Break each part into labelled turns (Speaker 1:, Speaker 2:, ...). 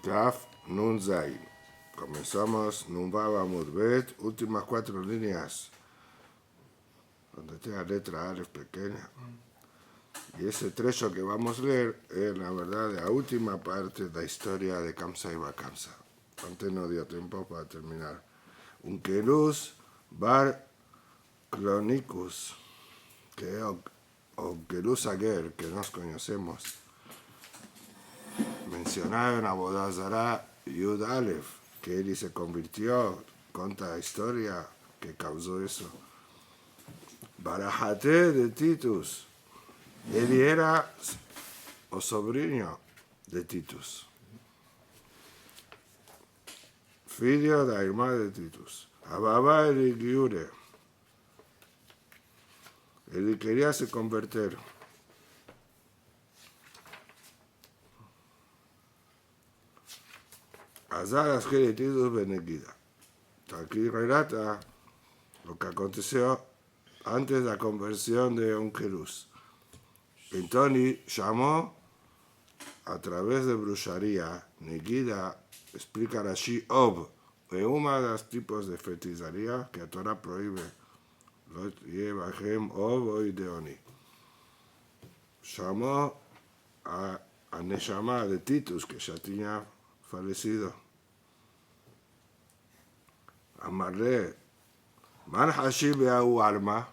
Speaker 1: Daf Nun Zain. Comenzamos Nun Vav Amud Bet, últimas 4 líneas, donde está la letra Aleph pequeña. Y ese trecho que vamos a leer es, la verdad, la última parte de la historia de Kamsa y Bakamsa. Antes no dio tiempo para terminar. Unkelus Bar Clonicus, que es Onkelus Ager, que nos conocemos, mencionado en Abodazara Yud Aleph, que él se convirtió, contra la historia que causó eso. Barajate de Titus, él era o sobrino de Titus, filho de la hermana de Titus. Ababa el Giure, él quería se convertir. Azar de Titus Benegida. Aquí relata lo que aconteció antes de la conversión de Onkelus. Entonces llamó a través de brujería, Negida, explica Rashi Ob, de uno de los tipos de feiticería que la Torah prohíbe. Lo lleva Ob o Ideoni. Llamó a Neshama de Titus, que ya tenía fallecido. Amarle, Man Hashib Beau Alma,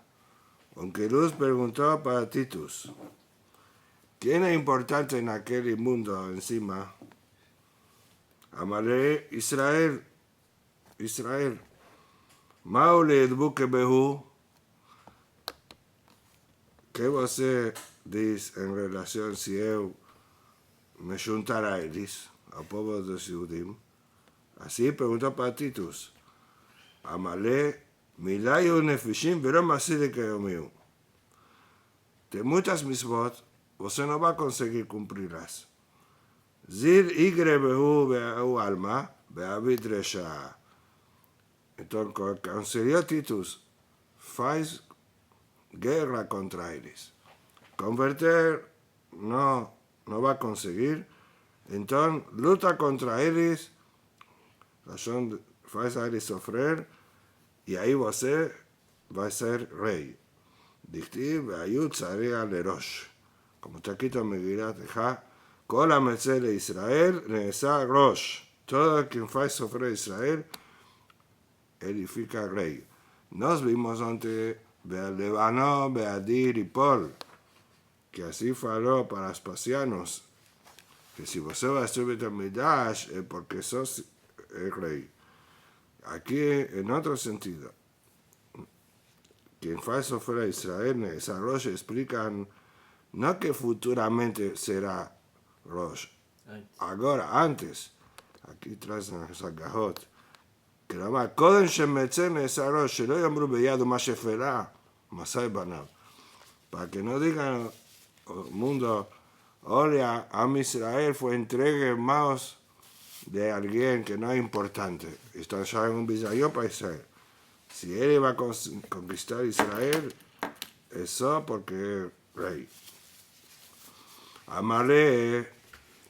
Speaker 1: Onkelus preguntó para Titus, ¿quién es importante en aquel mundo encima? Amarle, Israel. Maule Edbuke Behu, ¿qué você dice en relación si eu me juntara a eles, al pueblo de Yehudim? Así preguntó para Titus. Amalé, Milayo Nefishim, pero más de que yo mío. De muchas misbot, você no va a conseguir cumplirlas. Zir igre behu behu alma, behavit resha. Entonces, concedió Titus, faz guerra contra ellos. Convertir no va a conseguir. Entonces, luta contra ellos, faz a ellos sofrer, y ahí você va a ser rey. Dictiv, ayud, sarea, lerosh. Como está escrito en Megilat Eja, Kol HaMetzeh de Israel, Neesa Rosh. Todo quien faz sofrer a Israel, edifica rey. Nos vimos ante Be'alevano, Be'adir y Pol, que así faló para los pasianos, que si você va a subir a Midash es porque sos el rey. Aquí, en otro sentido, quien faz sofrer a Israel, Neesa Rosh, explican no que futuramente será Rosh, ahora, antes, aquí tras Zagahot, que la más, Koden Shemetzeh Neesa Rosh, שלא יאמרו ביד ומה שפלה, מסי בניו. Para que no digan el mundo, ahora Am Israel fue entregue en manos de alguien que no es importante. Esto ya es un bisayo para Israel. Si él iba a conquistar Israel, eso porque es rey. Amalé,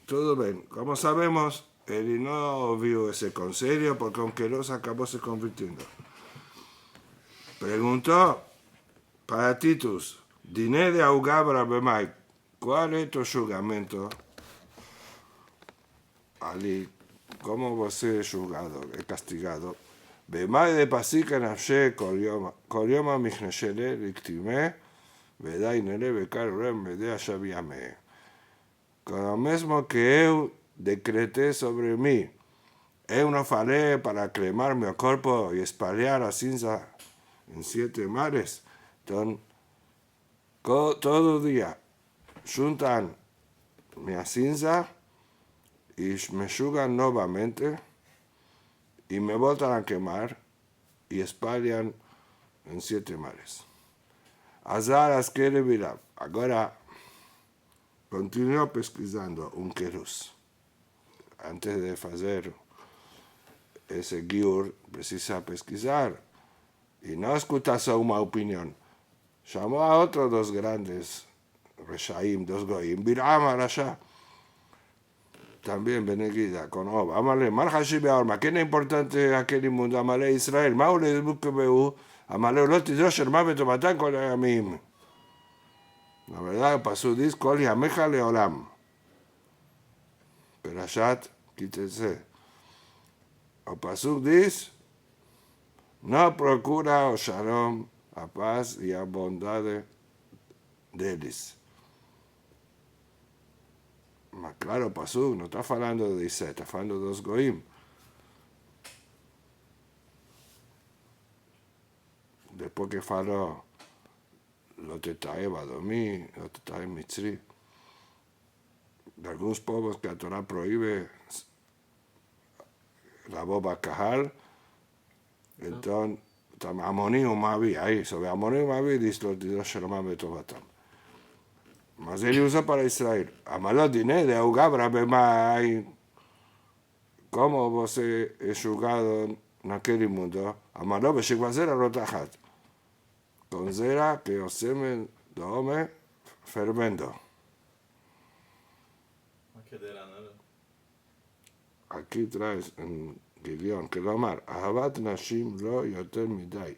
Speaker 1: todo bien. Como sabemos, él no vio ese consejo porque aunque los acabó se convirtiendo. Preguntó para Titus, Diné de Augabra Bemai, ¿cuál es tu jugamento? Ali, ¿cómo você es juzgado, es castigado? Bemai de Pasika Nafshe Koryoma Michneshele Rictime, Vedai Nere Bekar Rem Vedea Shaviame. Con lo mismo que eu decreté sobre mí, eu no falé para cremar mi cuerpo y espalhar a cinza en 7 mares. Entonces, todo día juntan mi cinza y me sugan nuevamente y me botan a quemar y espalhan en 7 mares. Azar Askere Bilab. Ahora continuó pesquisando Onkelus. Antes de hacer ese giur, precisa pesquisar y no escuchar solo una opinión. Llamó a otros 2 grandes Reshaim, 2 Goyim, Bilam Rasha. también Benegida, con Ob. Amale, Marhashi Beorma, ¿qué es importante aquel mundo? Amale Israel, Maule de Bukebeu, Amale Loti Dosher, Mabeto Matan con Amim. La verdad, pasó dice, Kol Yameja Leolam. Perashat, quítese. O pasó dice, no procura o shalom, a paz y a bondad deles. Mas claro, pasó, no está hablando de Israel, está hablando de dos goim. Después que faló, lo tetae Badomí, lo tetae Mitzri. De algunos pueblos que la Torah prohíbe la boba cajal, entonces, Amoní o Mavi, ahí, sobre Amoní o Mavi, dice los Dios Shalom Betobatam. Mas él usa para Israel. Amalot diné de Augabra, Bemai, ¿cómo vos he jugado en aquel mundo? Amalot, Beshikvazera, Rotajat. Con zera que os semen dome fervendo. Aquí traes en Gideon, que lo amar, Ahabat Nashim lo yoter midai,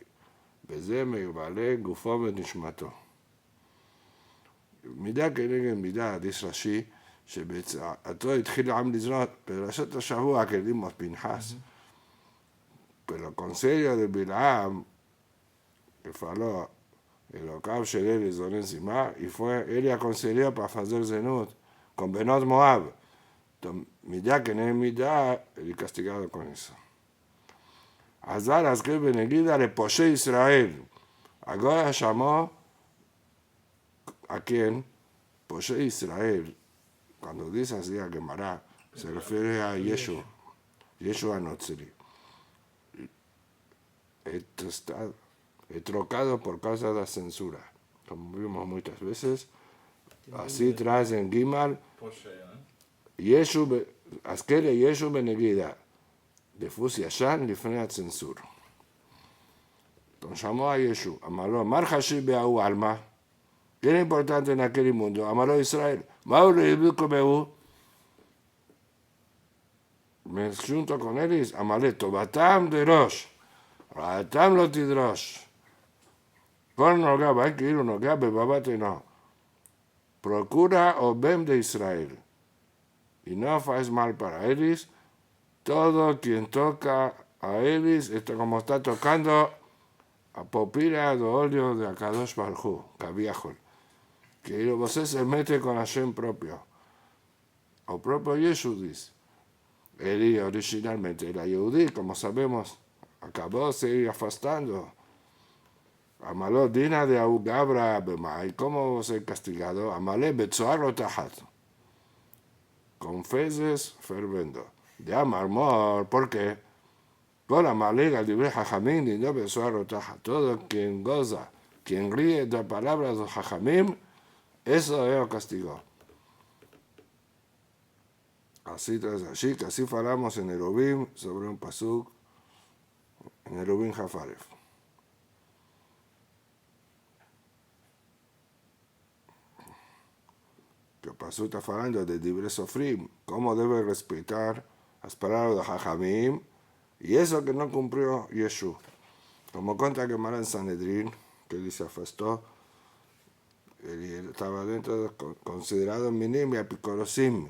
Speaker 1: וזה מיובלה גופו ונשמתו. מידה כנגד מידה, dice רש"י, שבצעתו התחיל העם לזנות, פרשת השבוע כלימות פנחס. Pero consejo de Bilam, que faló, el octavo של él es encima, y fue, él aconsejó para hacer zenut con Benot Moab. Midá que no es midá, él es castigado con eso. Azar Azkel Benegida le posee Israel. Ahora llamó a quién? Posee Israel. Cuando dice así a Gemara, se refiere a Yeshua. Yeshua Notzri. Esto está trocado por causa de la censura. Como vimos muchas veces, así traes en Gimal, Yeshua, Azkel y Yeshua Benegida. De Fusi Yashan, לפני הצנזור. Entonces llamó a Yeshua, amaló, Marhashi Beau Alma, ¿qué es importante en aquel mundo? Amaló Israel, Mauro y Bukobeu, me junto con él y amalé, Tobatam de Rosh, Ratam lo tidrosh. Con Nogab, hay que ir a Nogab, Babate no. Procura Obem de Israel, y no haces mal para ellos. Todo quien toca a Elis, como está tocando a popira de óleo de Akadosh Barjú, Kaviahol. Que usted se mete con Hashem propio. O propio Yeshua dice. Él originalmente era Yehudí, como sabemos, acabó de seguir afastando. Amaló Dina de Augabra Bemai, ¿cómo ser castigado? Amalé Betzoar Rotahat. Con feces fervendo. De Amarmor, ¿por qué? Con la malega libre Jajamín y no besó a rotaja. Todo quien goza, quien ríe de palabras de Jajamín, eso es el castigo. Así que así falamos en Erubim sobre un pasuk, en Erubim Jafaref. Que el pasuk está hablando de Dibre Sofrim, cómo debe respetar las palabras de Jajamín. Y eso que no cumplió Yeshua. Como cuenta que Mara en Sanedrín, que él se afastó, él estaba dentro, considerado minim y apicorosim.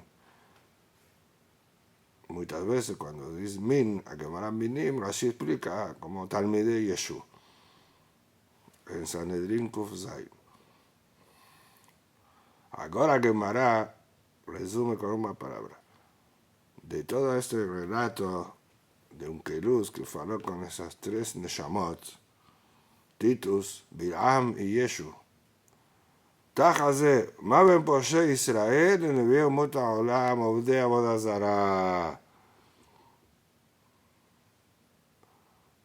Speaker 1: Muchas veces cuando dice min, a que Mara minim, Rashi explica como Talmide Yeshua. En Sanedrín Kuf Zayin. Ahora que Mara resume con una palabra. De todo este relato de un Keluz que faló con esas tres Neshamot, Titus, Bilam y Yeshua. Tajaze, Maben Poshe Israel, Nevi Umot HaOlam, Obdei Avodah Zarah.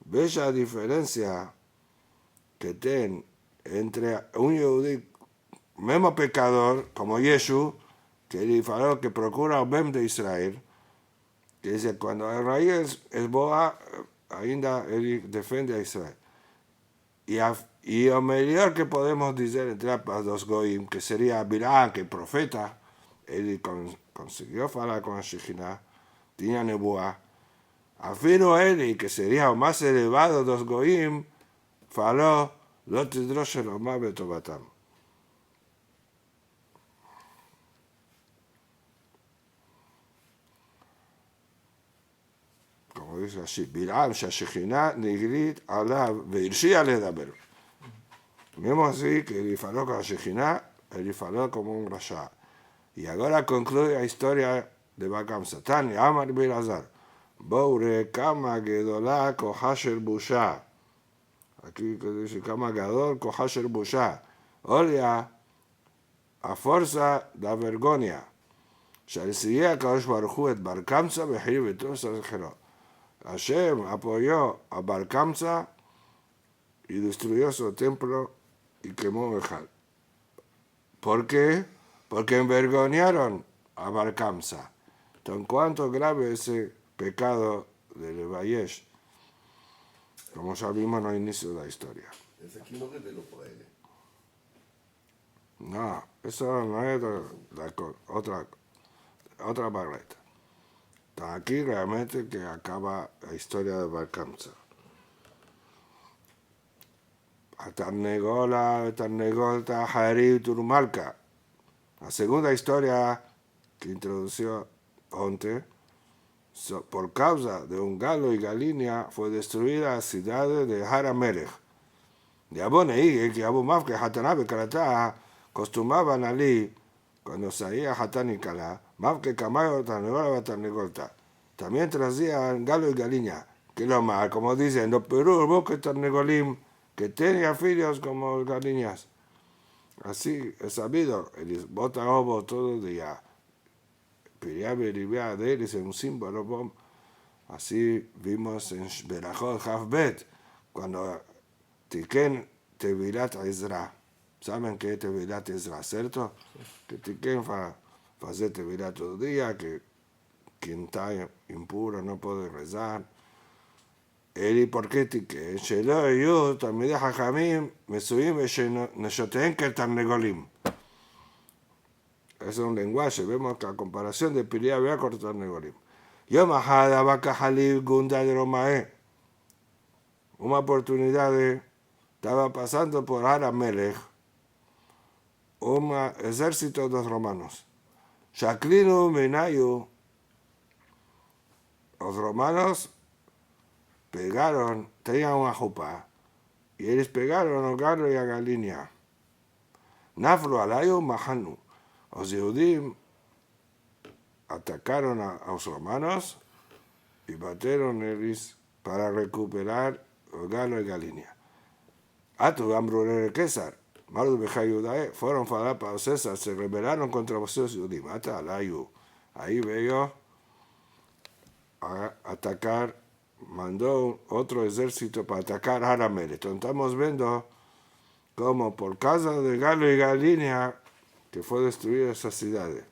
Speaker 1: ¿Ves la diferencia que tiene entre un Yehudí, mismo pecador, como Yeshua, que faló que procura Obem de Israel, que dice, cuando el raíz es boa, ainda él defiende a Israel. Y lo mejor que podemos decir entre los dos goyim, que sería Bilam, que profeta, él consiguió hablar con la Shekhinah, tenía nebuá. Afirmo él, que sería el más elevado de los goyim, faló, lo tidrosh el omar betobatam. Como dice así, Bilam, Shashekhinah, Nigrit, Alav, Veirshia le daber. Vemos así que él faló con la Shekhinah, él faló como un rasha. Y ahora concluye la historia de Bakam Satán y Amar Bilazar. Boure, Kama, Gedolá, Kohasher Busha. Aquí que dice Kama Gadol, Kohasher Busha. Olha, a fuerza da vergüenza. Shalisiya Kadosh Baruch Hu et Bar Kamsa Behir Betul Sazejero. Hashem apoyó a Bar Kamsa y destruyó su templo y quemó Bejal. ¿Por qué? Porque envergonzaron a Bar Kamsa. Entonces, ¿cuánto grave ese pecado de Levayesh? Como ya vimos al inicio de la historia. No, eso no es otra barreta. Aquí realmente que acaba la historia de Bar Kamsa. Tarnegolta, Harib, Turmalka. La segunda historia que introdució antes, por causa de un galo y galinia, fue destruida la ciudad de Haramelech. De Abonei, que Abu Mafke, Hatanabe, Karatá, acostumbraban allí, cuando salía Hatán y Kalá, Mafke, Camayo, Tarnegolta. También trazían galo y galinia, que lo más, como dicen, los Perú, Boque, Tarnegolim, que tenía filhos como galiñas. Así es sabido, el bota ovo todo el día. Piria beribia de él es un símbolo. Así vimos en Berajot Havbet, cuando Tiken Tevilat Ezra. ¿Saben qué es Tevilat Ezra, cierto? Que Tiken hace Tevilat todo el día, que quien está impuro no puede rezar. Él, ¿por qué Tiken? Shelo y yo, también Jajamim, Mesuim, Neshoten, que Tarnegolim. Es un lenguaje, vemos que la comparación de Piria Bea con Tarnegolim. Yom Ahad, Vaca Halil, Gunda de Romae. Una oportunidad estaba pasando por Haramelech un ejército de los romanos. Shaklinu Menayu, los romanos pegaron, tenían una jupa, y ellos pegaron a Galo y a Galinia. Naflu Alayu Mahanu. Los Yehudim atacaron a los romanos y batieron ellos para recuperar Galo y Galinia. Atu Gambrulere César, Mardu Bejayudae, fueron para César, se rebelaron contra los Yehudim. Ata Alayu. Ahí veo a atacar, mandó otro ejército para atacar a Aramel. Entonces estamos viendo cómo por causa de Galo y Galinia que fue destruida esas ciudades.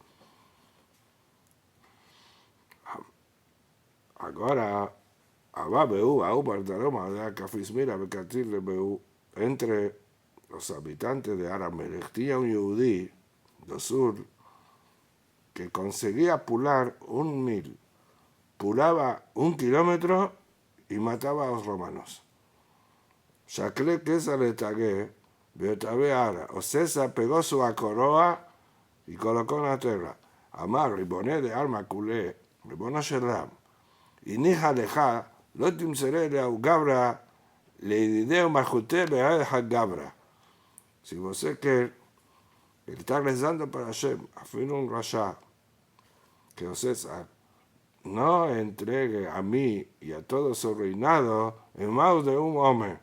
Speaker 1: Ahora, entre los habitantes de Aramel, tenía un yudí del sur que conseguía pular 1,000. Pulaba 1 kilómetro y mataba a los romanos. Shakle que se le tagué, Beotabeara, o César pegó su coroa y colocó en la tierra. Amar, riboné de alma culé, ribono shelam. Y nija leja, lotim serele au gabra, le ideo majute beaja gabra. Si vos que él está rezando para Hashem, afirma un rasha, que o César no entregue a mí y a todo su reinado en manos de un hombre.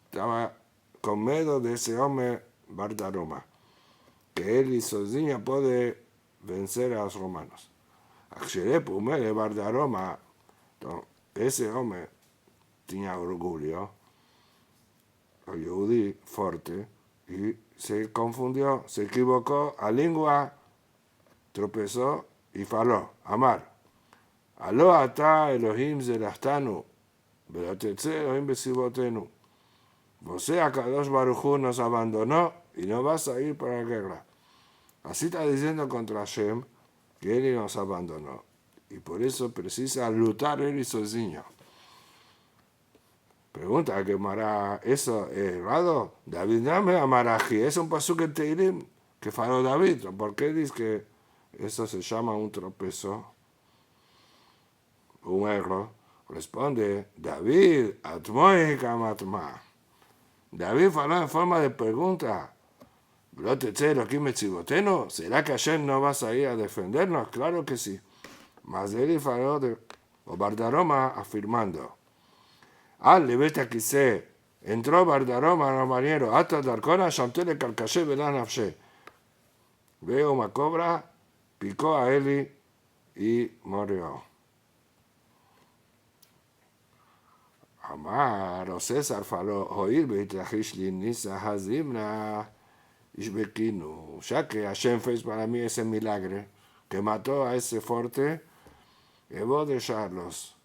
Speaker 1: Estaba con miedo de ese hombre Bardaroma, que él y Sosiña puede vencer a los romanos. Axerepume Bardaroma, ese hombre tenía orgullo, el judí fuerte, y se confundió, se equivocó, a lengua tropezó y faló, Amar. Aló ata Elohim zelastanu, velatetse Elohim besibotenu. Vos, Kadosh Baruj Hu, nos abandonó y no vas a ir para la guerra. Así está diciendo contra Hashem que Él nos abandonó. Y por eso precisa luchar Él sozinho. Pregunta que Mará, ¿eso es errado? David llame a Marají. Es un pasuk en Teirim que faló David. ¿Por qué dice que eso se llama un tropezo? Un error. Responde, David, atmoe kamatma. David faló en forma de pregunta. ¿Será que Hashem no vas a ir a defendernos? Claro que sí. Mas él faló de Bardaroma afirmando. Al vete aquí se entró Bardaroma al marinero, hasta Darcona, Shamtele Karkashe Belanafshe. Veo una cobra, picó a Eli y murió. Amar, o César faló, oír, Beitlahish Nisa Hazimna, Ishbekinu, ya que Hashem fez para mí ese milagre, que mató a ese fuerte, y voy a dejarlos,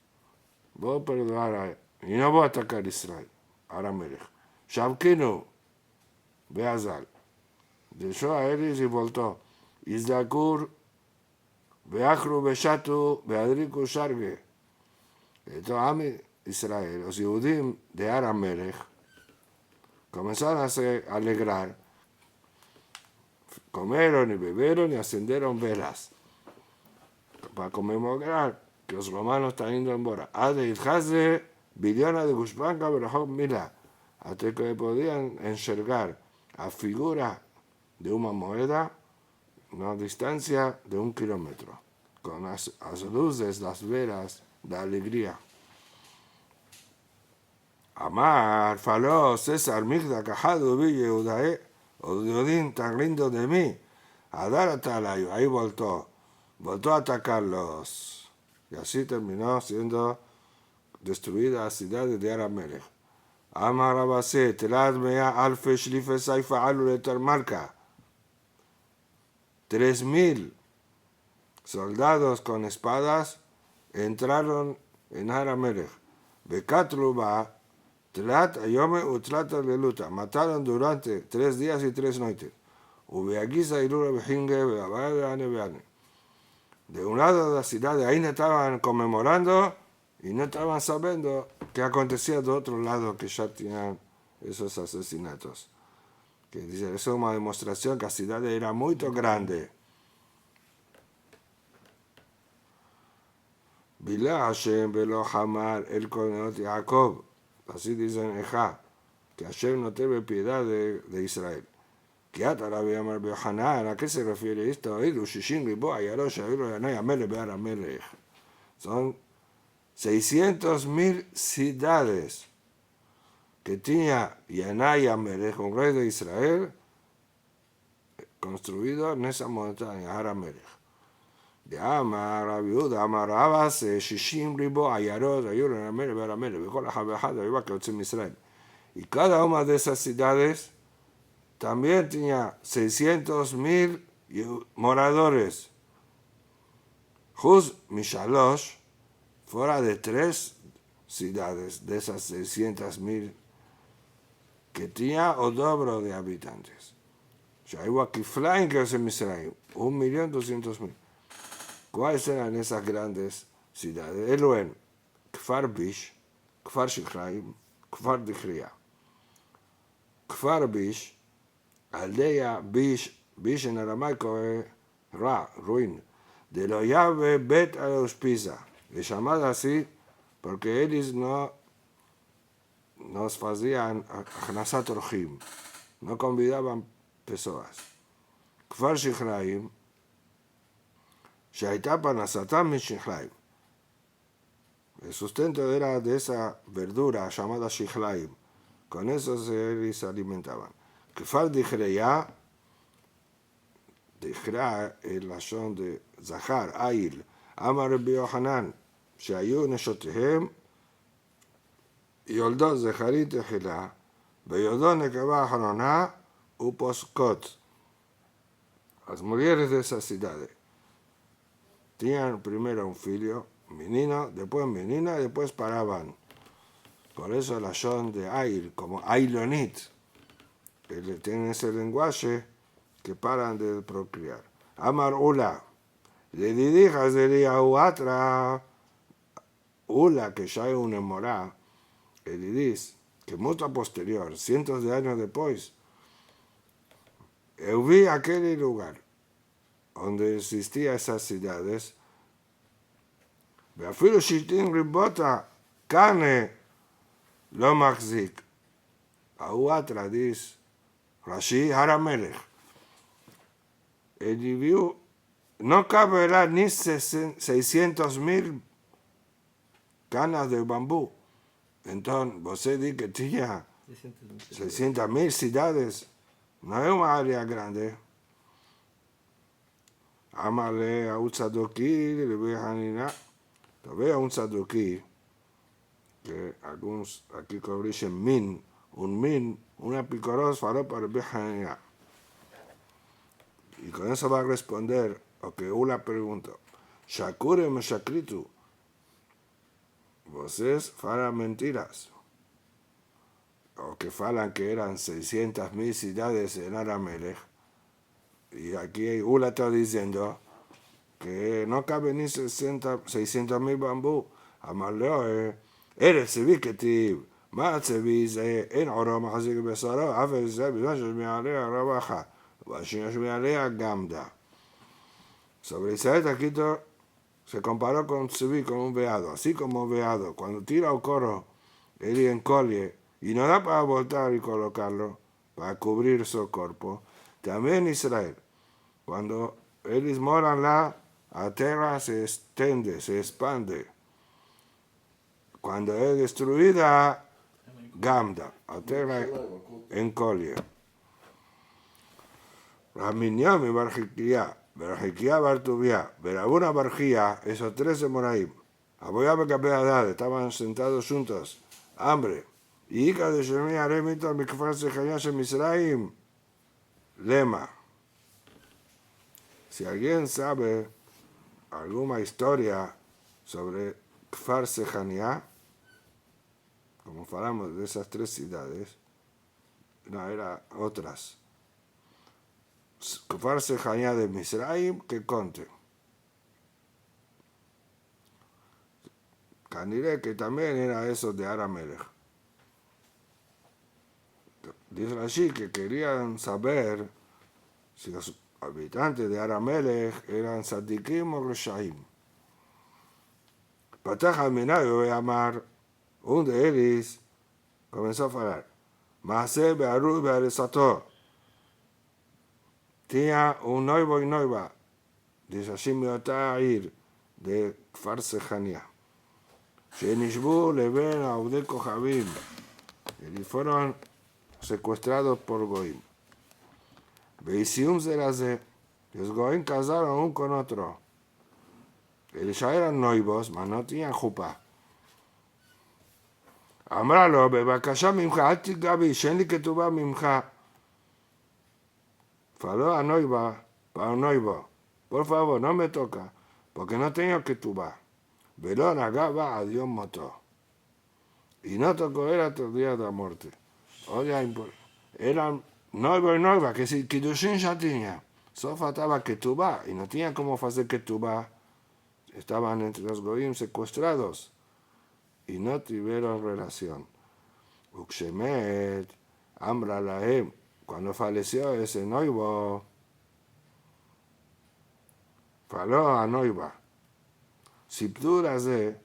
Speaker 1: voy a perdonar a él, y no voy a atacar a Israel, ahora Melech. Shavkinu, Beazal, dejó a Elis y voltó. Izdakur, Beachru, Beshatu, Beadriku, Sharge. Entonces, Ami Israel, los Yehudim de Aramelech, comenzaron a se alegrar, comieron y bebieron y ascendieron velas para conmemorar que los romanos están yendo en Bora. Ade Ithaze, Biliona de Gushpanka, Berahok Mila, hasta que podían enxergar a figura de una moneda una distancia de 1 kilómetro, con las luces, las velas de alegría. Amar, faló, César, Migda, Cajado, Ville, Udae, Odiodín, tan lindo de mí. Adar Atalayo, ahí voltó a atacarlos. Y así terminó siendo destruida la ciudad de Aramelech. Amar Abase, Telad Mea, Alfe, Shlife, Saifa, Aluletar, Marca. 3,000 soldados con espadas entraron en Aramelech. Bekatruba, Tlat Ayome Utlat Leluta. Mataron durante 3 días y 3 noches. Ubeagiza y Lura Behinge, Beane. De un lado de la ciudad, ahí no estaban conmemorando y no estaban sabiendo qué acontecía de otro lado que ya tenían esos asesinatos. Que dice, eso es una demostración que la ciudad era muy grande. Bilá Hashem velo Hamar el Kohenot Jacob. Así dicen Ejá, que Hashem no tiene piedad de Israel. Que Rabbi Amar Beohanan, ¿a qué se refiere esto? Son 600,000 ciudades que tenía Yanai Amelech, un rey de Israel, construido en esa montaña, Aramelech. De Amar, Rabiuda, Amar Abbas, Shishim Ribo, Ayarot, Ayur, Aramelech, Aramelech, Bekol Ajabajad, Ayuba, que en Israel. Y cada una de esas ciudades también tenía 600,000 moradores. Juz Mishalosh, fuera de 3 ciudades de esas 600,000 que tenía o dobro de habitantes. Shaiwa Kiflain, que es en Israel, 1,200,000. ¿Cuáles eran esas grandes ciudades? Eloen, Kfar Bish, Kfar Shichraim, Kfar Dichria. Kfar Bish, aldea Bish en aramaico es Ra, ruin. De lo llave Bet a los Pisa. Es llamada así porque ellos no nos hacían Achnasat Orjim, no convidaban personas. Kfar Shichraim, Shaitá Panasatam Mishichraim. El sustento era de esa verdura llamada Shichlaim. Con eso se alimentaban. Kfar Dichreya, Dichra, el lashon de Zahar, Ail, Amar Rabbi Yohanan, שהיו נשותיהם יולדות זכרית תחילה, ויולדות נקבה אחרונה ופוסקות. Las mujeres de esas ciudades tenían primero un filho, menino, después menina y después paraban. Por eso la son de Ail, como Ailonit, que tienen ese lenguaje que paran de procrear. Amar Ula, le dirijas de Atra, Ula, que ya es una morá, ele diz que muito posterior, cientos de años después, eu vi aquele lugar onde existían esas cidades, ואפילו שיטין ריבותה, כאן לא מחזיק. ההוא Atrás, Rashi Har HaMelech. Ele viu, no caberá ni 600.000 canas de bambú. Entonces, você diz que tinha 600.000 cidades. No es una área grande. Amale a un tzadoki, le voy a Hanina. Todavía un tzadoki, que algunos aquí corrigen una picoros faró para el Hanina. Y con eso va a responder lo que una pregunta. Shakure me shakritu. Vocês falam mentiras. O que falan que eran 600.000 ciudades en Har HaMelech. Y aquí Ula está diciendo que no cabe ni 600.000 bambú. Amaleo, eres vi que te מעצבי זה אין עורו מחזיק בשרו, אף זה בזמן שמעליה רווחה, ובשנייה שמעליה גמדה. Sobre Isaías Taquito se comparó con Tzvi, con un veado, así como un veado, cuando tira el coro, él encolle, y no da para voltar y colocarlo, para cubrir su cuerpo. También Israel, cuando ellos moran la tierra se extiende, se expande. Cuando es destruida, Gamda, la tierra encolle. Raminiam y Barjiquía, Barjiquía Bartubia, Verabuna Barjía, esos 13 Moraim. Aboyá Becapedad, estaban sentados juntos, hambre. Y hija de Shemi Aremito, mi kfar Sejayash Misraim, lema. Si alguien sabe alguna historia sobre Kfar Sejaniah, como hablamos de esas 3 ciudades, no, eran otras. Kfar Sejaniah de Misraim, que conte. Caniré, que también era eso de Har HaMelech. Dice así que querían saber si los habitantes de Har HaMelech eran tzadikim o reshaim. Patach al-Minayo y Amar, un de ellos comenzó a hablar. Maaseh be'aru be'arisato. Tenía un noivo y noiva, dice así ir de Kfar Sejaniah. Shenishbu leben audei kochavim. Y fueron secuestrados por Goim. Beisium Zeraze, los Goim casaron uno con otro. Ellos ya eran noivos, mas no tenían jupa. Amralo, bebakasha mimcha, al tiga bi, shen li ketubah mimcha. Faló a noiva, para un noivo, por favor, no me toca, porque no tengo ketubah. Veló nagaba a Dios motó. Y no tocó, era hasta el día de la muerte. Oye, eran noivo y noiva, que si Kiddushin ya tenía. Solo faltaba ketubah, y no tenía cómo hacer ketubah. Estaban entre los goyim secuestrados y no tuvieron relación. Ukshemet, Amra Lahem, cuando falleció ese noivo, faló a noiva. Siptura ze,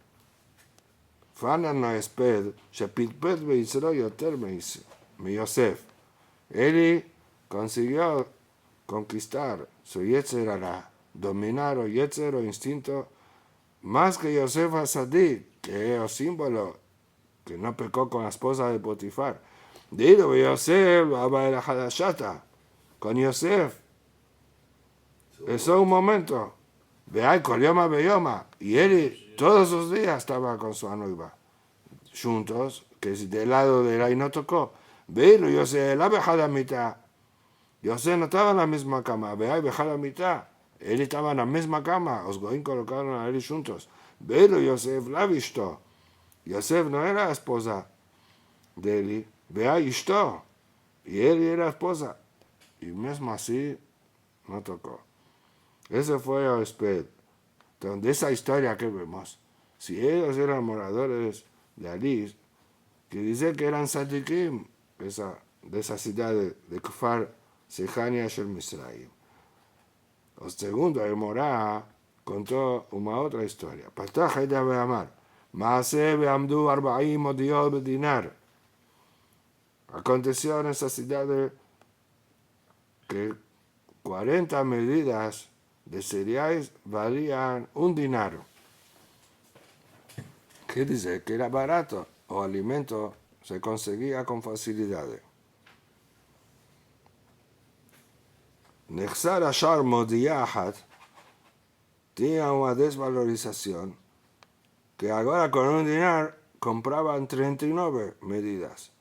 Speaker 1: Fanan no esped, Shepitpet Beisro Yoter mi Yosef. Él consiguió conquistar su Yetzerara, dominar o Yetzer o instinto, más que Yosef Hasadí, que es el símbolo que no pecó con la esposa de Potifar. Dilo, Yosef, Abba el Hadashata, con Yosef. Eso es un momento. Veay, Kolioma Beyoma. Y él todos los días estaba con su noiva. Juntos, que del lado de él no tocó. Veilo, Yosef, la beja la mitad. Yosef no estaba en la misma cama. Veay, beja la mitad. Él estaba en la misma cama. Os goín colocaron a él juntos. Veilo, Yosef, la visto. Yosef no era esposa de él. Veay, esto. Y él era esposa. Y mismo así, no tocó. Ese fue Osped. Entonces, de esa historia que vemos, si ellos eran moradores de Alis, que dice que eran Sadikim, de esa ciudad de Kfar Sejania Shel Misraim. O segundo, el Morá contó una otra historia. Patach ella Beamar, Maase Beamdu Arbaim Odiot Bedinar. Aconteció en esa ciudad que 40 medidas de cereales valían un dinar. ¿Qué dice? Que era barato o alimento se conseguía con facilidad. Nexar Ashar Modiahat tenía una desvalorización que ahora con un dinar compraban 39 medidas.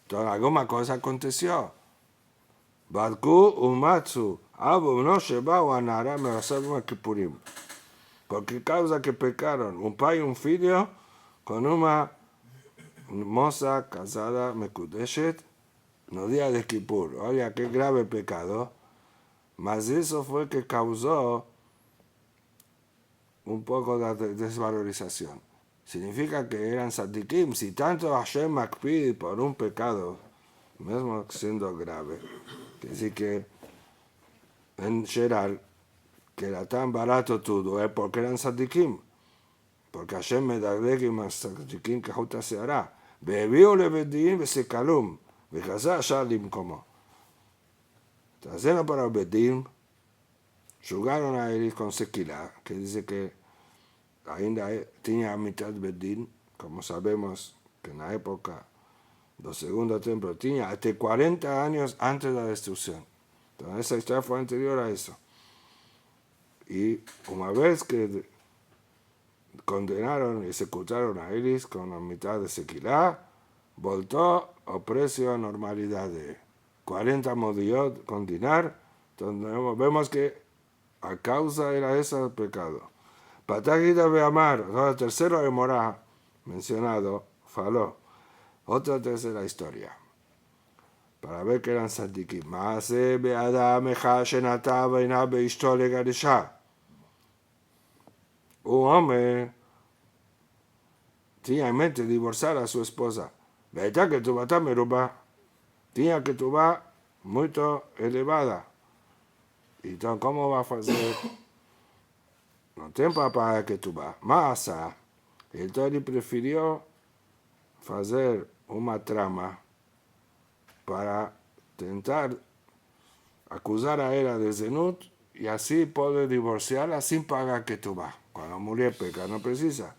Speaker 1: Entonces alguna cosa aconteció. Badku Umatsu Abu no Shebau Anara Merasab Kipurim. ¿Por qué causa que pecaron? Un padre y un hijo con una moza casada Mekudeshet no día de Kippur. Oye, qué grave pecado. Mas eso fue que causó un poco de desvalorización. Significa que eran sadikim. Si tanto Hashem makpid por un pecado, mismo siendo grave, que sí que en Sheral, que era tan barato todo, es porque eran sadikim. Porque Hashem מדקדק עם הצדיקים כחוט השערה. והביאו לבית-דין וסקלום, וכזה השאר למקומו. Trayendo para el Bedín, jugaron a él con sequila, que dice que ainda tenía mitad Bedín, como sabemos que en la época del segundo templo tenía hasta 40 años antes de la destrucción. Entonces esa historia fue anterior a eso. Y una vez que condenaron y ejecutaron a Iris con la mitad de sequilá, voltó al precio a normalidad de 40 modiot con dinar. Entonces vemos que a causa era ese el pecado. Patagida Beamar, el tercero de Morá, mencionado, faló. Otra tercera historia. Para ver que eran sadikim. Maase be'adam echad shenatá beinah be'ishto legadishá. Un hombre tenía en mente divorciar a su esposa. Verdad que tu bata meruba tenía que tu va muy elevada. Y entonces, ¿cómo va a hacer? No tiene para pagar que tu va. Más, entonces él prefirió hacer una trama para intentar acusar a ella de zenut y así poder divorciarla sin pagar que tu va. Cuando murió peca, no precisa.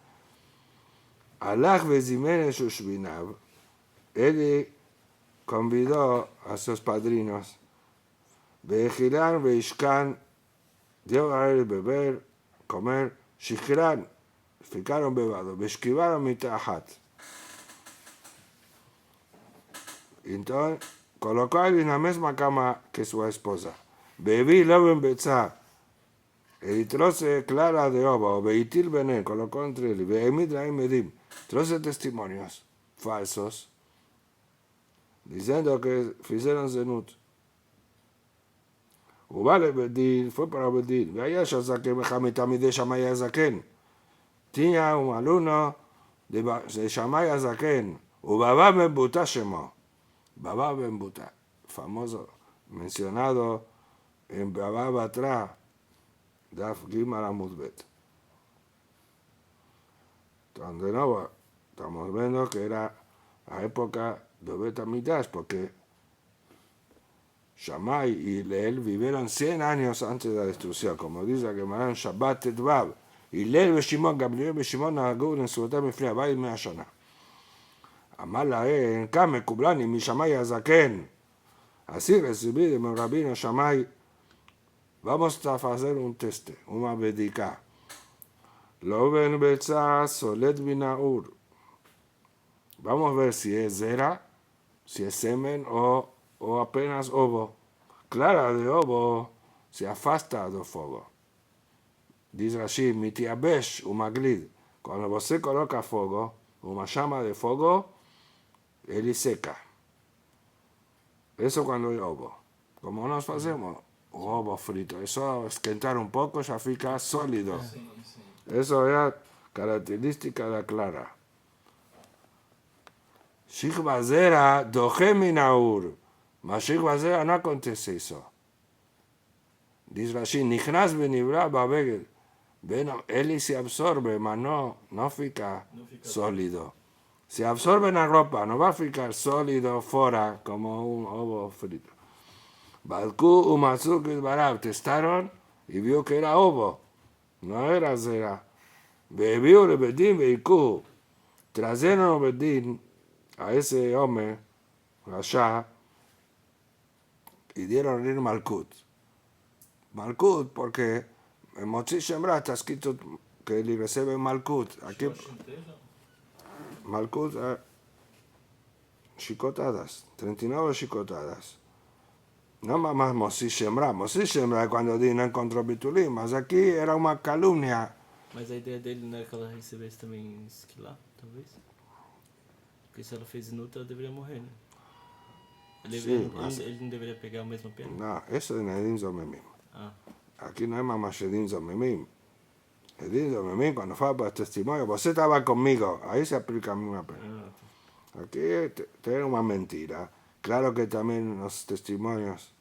Speaker 1: Alach Bezimen Shushbinav, él convidó a sus padrinos, Bejilan, Beishkan, dio a él beber, comer, Shikran, ficaron bebados, Beshkivaron mitahat. Entonces, colocó a él en la misma cama que su esposa. Bebí luego en Betzá, el troce clara de ova, o Beitil Bené, colocó entre él, Beemid Raim Medim, troce testimonios falsos, diciendo que hicieron zenut. Ubale Bedín, fue para Bedín. Vaya Shazaken, Mejamitami Shammai Azaken. Tenía un alumno de Shammai Azaken. Ubaba Ben Buta Shemo. Baba Ben Buta, famoso, mencionado en Baba Batra, Daf Gimel Amud Bet. Entonces, de nuevo, estamos viendo que era la época de Bet Amidash, porque Shammai y Leel vivieron 100 años antes de la destrucción, como dice que Maran Shabbat Tedvav, y Leel Beshimon, Gabriel Beshimon, Nagur en su botar Mefria, Bay Mea Shana. Amala en Kame Kublani, mi Shammai Azaken. Así recibí de mi rabino Shammai. Vamos a hacer un teste, una bedica. Lo ven Betza Solet Binaur. Vamos a ver si es zera, si es semen o apenas ovo. Clara de ovo se afasta del fuego. Dice Rashi, mitiabesh umaglid. Cuando você coloca fuego, una llama de fuego, él seca. Eso cuando hay ovo. Como nos hacemos, huevo frito. Eso esquentar un poco ya fica sólido.
Speaker 2: Sim, sim.
Speaker 1: Eso es característica de clara. Shikva zera doje minaur. Mas shikva zera no acontece eso. Dice Rashi, nichnas benibra babegel. Bueno, él se absorbe, mas no fica
Speaker 2: Não fica
Speaker 1: sólido. Se absorbe en la ropa, no va a ficar sólido fuera como un ovo frito. Balku umatzuk barab testaron y vio que era ovo, no era zera. Bebió el bedín veiku. Trajeron el bedín a ese hombre, Rasha, y dieron el Malkut. Malkut porque en Motzi Shemra está escrito que él recibe Malkut. Aquí Malkut, chicotadas, 39 chicotadas. No más Motzi Shemra. Motzi Shemra é quando Din encontrou Bitulim, mas aqui era uma calúnia.
Speaker 3: Mas a ideia dele não era que ela recebesse também esquilar, talvez? Porque se ela fez inútil, ela deveria morrer, né? Ele não deveria pegar a mesma pena?
Speaker 1: Não, isso não é Din Zomemim.
Speaker 3: Ah,
Speaker 1: Aqui não é mais Din Zomemim. Din Zomemim, quando fala para testemunho, você estava comigo, aí se aplica a mesma pena. Aquí tiene una mentira. Claro que también los testimonios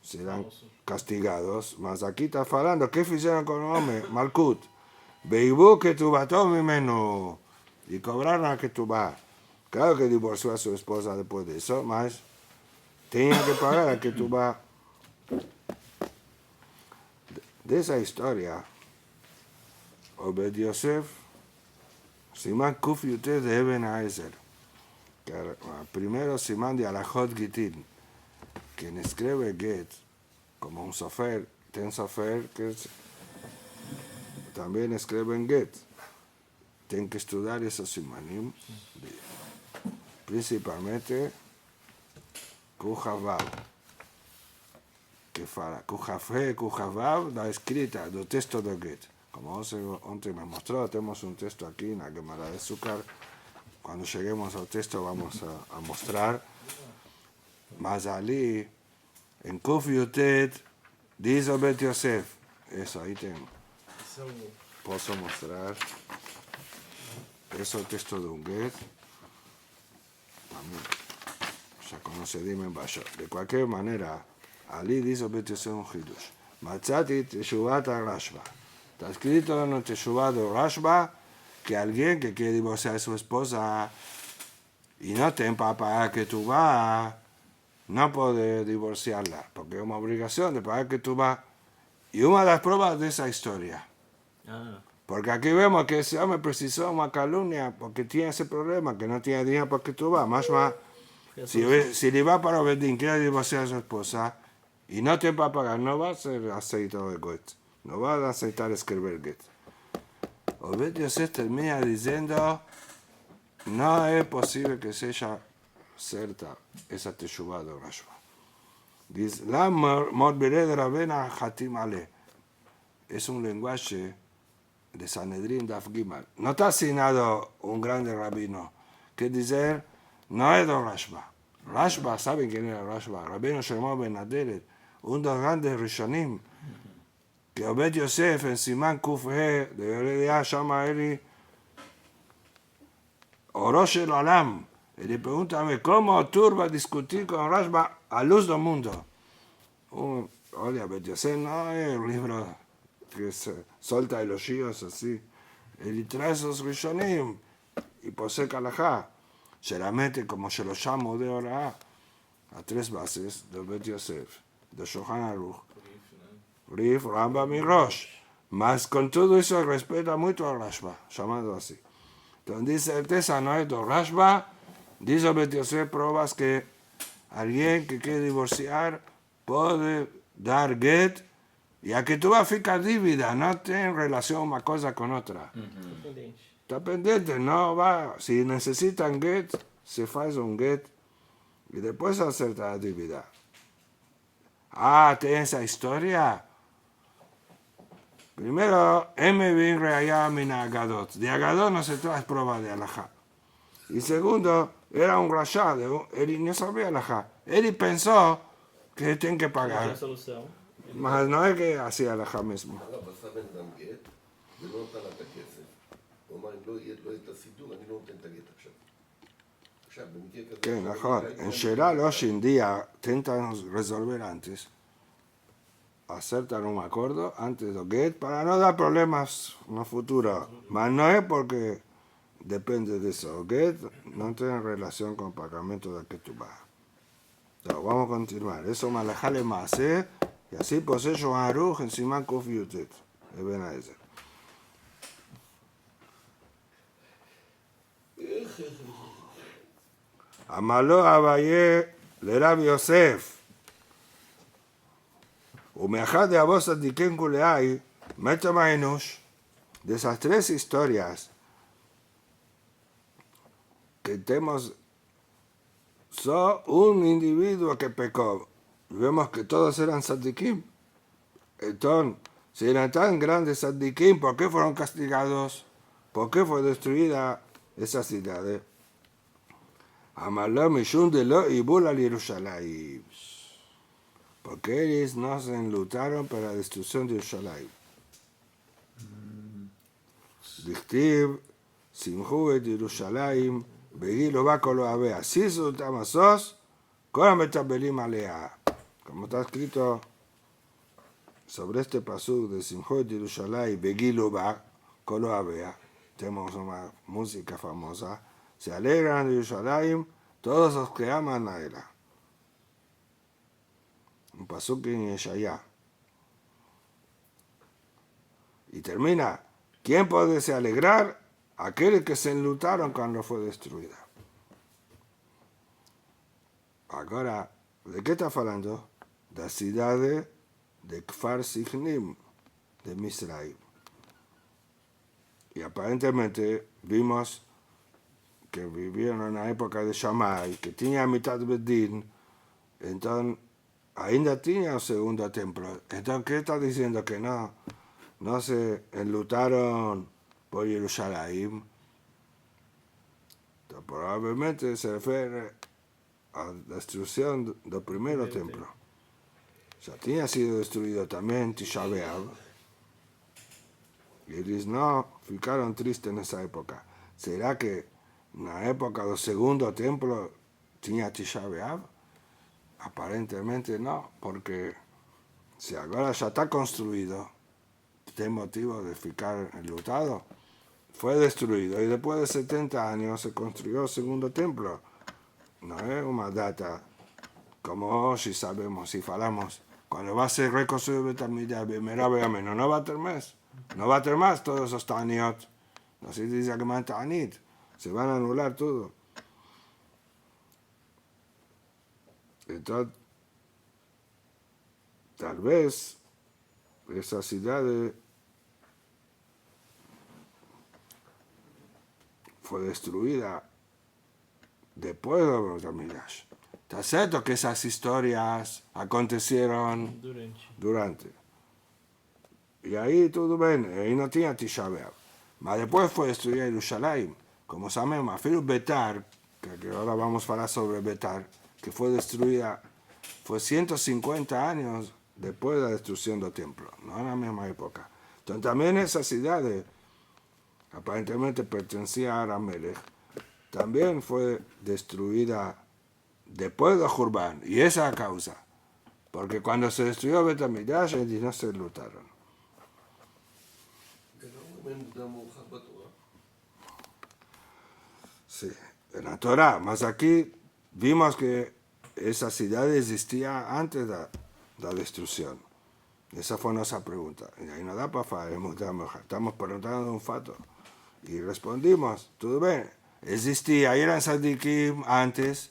Speaker 1: serán castigados, mas aquí está hablando, ¿qué hicieron con el hombre? Malkut. Beibú que tu bató mi menú. Y cobraron a que tu va. Claro que divorció a su esposa después de eso, mas tenía que pagar a que tu va. De esa historia, Obed Yosef, Simán Kuf Yute de Eben Haezer. Primero Simán de Alajot Gitin, quien escribe Get, como un sofer, ten sofer que también escribe en Get. Tienen que estudiar esos simanim, principalmente Kujavav, que fala Kujafe, Kujavav, la escrita del texto de Get. Como antes me mostró, tenemos un texto aquí en la Gemara de Zúcar. Cuando lleguemos al texto vamos a mostrar. Mas allí, en Kuf Yutet, dice Obed Yosef. Eso, ahí tengo. Puedo mostrar. Eso es el texto de un Get. Ya conoce Dime Bayo. De cualquier manera, allí dice Obed Yosef un Hidush. Matzati Teshuvat Rashba. Está escrito en el Teshuvat de Rashba que alguien que quiere divorciar a su esposa y no tiene para pagar que tú vas, no puede divorciarla, porque es una obligación de pagar que tú vas. Y una de las pruebas de esa historia, porque aquí vemos que ese hombre precisó una calumnia porque tiene ese problema, que no tiene dinero para que tú vas. Más si le va para Bedín, quiere divorciar a su esposa y no tiene para pagar, no va a ser aceitado de Get, no va a aceitar escribir Get. Obed Yosef termina diciendo, no es posible que sea cierta esa teshuvah de Rashba. Dice, la morbiré de Rabena Hatim Ale. Es un lenguaje de Sanedrín Daf Gimal. No está asignado un grande rabino que dice, no es de Rashba. Rashba, ¿saben quién era Rashba? Rabino Shlomo ben Aderet, uno de los grandes rishonim. Que Obed Yosef en Simán Kuf He, de llama él Orosh el Olam. Y le pregunta a mí, ¿cómo tú vas a discutir con Rashba a luz del mundo? Oye, Obed Yosef no es un libro que se solta elogios así. Él trae esos rishonim y posee Kalajá. Se la mete, como se lo llamo de ahora, a tres bases de Obed Yosef, de Shulchan Aruch, Rif, Rambam y Rosh. Mas con todo eso respeta mucho a Rashba, llamado así. Entonces dice el Tesano de Rashba, dice Obed Yosef pruebas que alguien que quiere divorciar puede dar get y a que tú vas a ficar dívida, no tiene relación una cosa con otra. Está pendiente, no va. Si necesitan get, se hace un get y después se acerta la dívida. ¿tiene esa historia? Primero, M. Reaya Mina Agadot. De Agadot no se trae prueba de Alajá. Y segundo, era un rashad, él no sabía Alajá. Él pensó que tiene que pagar.
Speaker 3: A solução
Speaker 1: más no es que hacía alajá mismo.
Speaker 2: הרב עשה בן אדם גט, ולא נתן לה את הכסף. הוא אמר, אם לא יהיה לו את הסידור, אני לא נותן את הגט עכשיו. עכשיו, במקרה כזה...
Speaker 1: כן, נכון. En Sheral hoy en día intentan resolver antes. Acertan un acuerdo antes de get para no dar problemas en el futuro. Mas no es porque depende de eso. Get no tiene relación con el pagamento de que tú vas. Vamos a continuar. Eso malajale más, ¿eh? Y así poseyó a Aruj encima Kuf Yutet. Eben Aezer. Amaló Abaye le Rabbi Yosef. ומאחד de צדיקים כולי, מתה מהאנוש. De esas tres historias que tenemos, son un individuo que pecó. Vemos que todos eran tzadikim. Entonces, si eran tan grandes tzadikim, ¿por qué fueron castigados? ¿Por qué fue destruida esa ciudad? Amaló mishum de lo ibul al Yerushalayim. Porque ellos no se enlutaron para la destrucción de Yerushalayim. Dichtiv, simhu et Yerushalayim, begilo va con lo avea. Si sultamasos, con la metabelim alea. Como está escrito sobre este pasuk de simhu et Yerushalayim, begilo va con lo avea. Tenemos una música famosa. Se alegran de Yerushalayim todos los que aman a ella. Un pasuk en Yeshaya. Y termina, ¿quién puede se alegrar? Aquellos que se enlutaron cuando fue destruida. Ahora, ¿de qué está hablando? De la ciudad de Kfar Sichnim, de Misraim. Y aparentemente vimos que vivieron en la época de Shammai, que tenía mitad de Bedín, entonces ainda tenía un segundo templo. Entonces, ¿qué está diciendo? Que no se enlutaron por Jerusalén. Entonces, probablemente se refiere a la destrucción del primer templo. O sea, tenía sido destruido también Tisha B'Av. Y ellos no ficaron tristes en esa época. ¿Será que en la época del segundo templo tenía Tisha B'Av? Aparentemente no, porque si ahora ya está construido, tiene motivo de ficar enlutado. Fue destruido y después de 70 años se construyó el segundo templo. No es una data como hoy sabemos, si falamos, cuando va a ser reconstruido el Betamigdash, no va a tener más. No va a tener más todos esos taniot. No se dice que más tanit. Se van a anular todo. Entonces, tal vez esa ciudad fue destruida después de los Betamigdash. Está cierto que esas historias acontecieron durante. Y ahí todo bien, ahí no tenía Tisha B'Av. Pero después fue destruida Jerusalén. Como sabemos, Afilu Betar, que ahora vamos a hablar sobre Betar, que fue destruida, fue 150 años después de la destrucción del templo, no en la misma época. Entonces también esa ciudad, aparentemente pertenecía a Aramelech, también fue destruida después de Jurban, y esa es la causa, porque cuando se destruyó Betamigdash, ellos no se enlutaron. Sí, en la Torah, más aquí vimos que esa ciudad existía antes de la destrucción. Esa fue nuestra pregunta. Y ahí no da para hacer, estamos preguntando un fato. Y respondimos, todo bien, existía, eran Sadikim antes,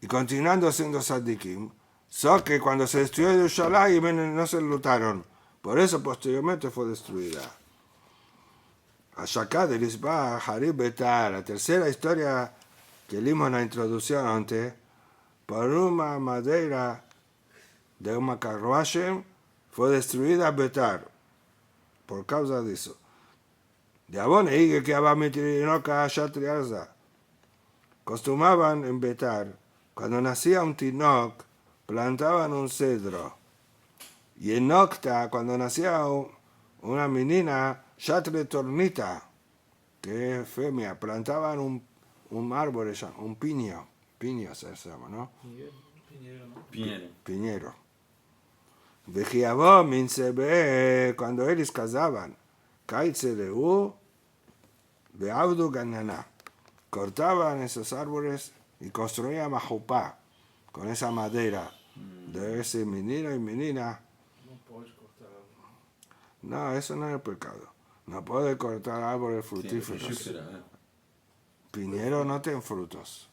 Speaker 1: y continuando siendo Sadikim, solo que cuando se destruyó Jerusalén no se enlutaron. Por eso posteriormente fue destruida. Ashaka de Lisba, Harib Betar, la tercera historia que leímos en la introducción antes, por una madera de una carruaje fue destruida Betar, por causa de eso. De abone y que había metido Shatriarza. Costumaban en Betar, cuando nacía un tinoc, plantaban un cedro Y en Nocta, cuando nacía una menina, Shatre Tornita, que es femia, plantaban un árbol, un piño se llama, ¿no?
Speaker 3: Pinheiro, ¿no?
Speaker 1: Piñero. Vejiabó, Minsebe, cuando ellos casaban, Kaitzeleu, Beabdu Gananá. Cortaban esos árboles y construían majupá con esa madera de ese menino y menina.
Speaker 3: Não pode cortar árvore.
Speaker 1: No, eso no es pecado. No puede cortar árboles frutíferos.
Speaker 4: Frutífera, ¿eh?
Speaker 1: Piñero no tienen frutos.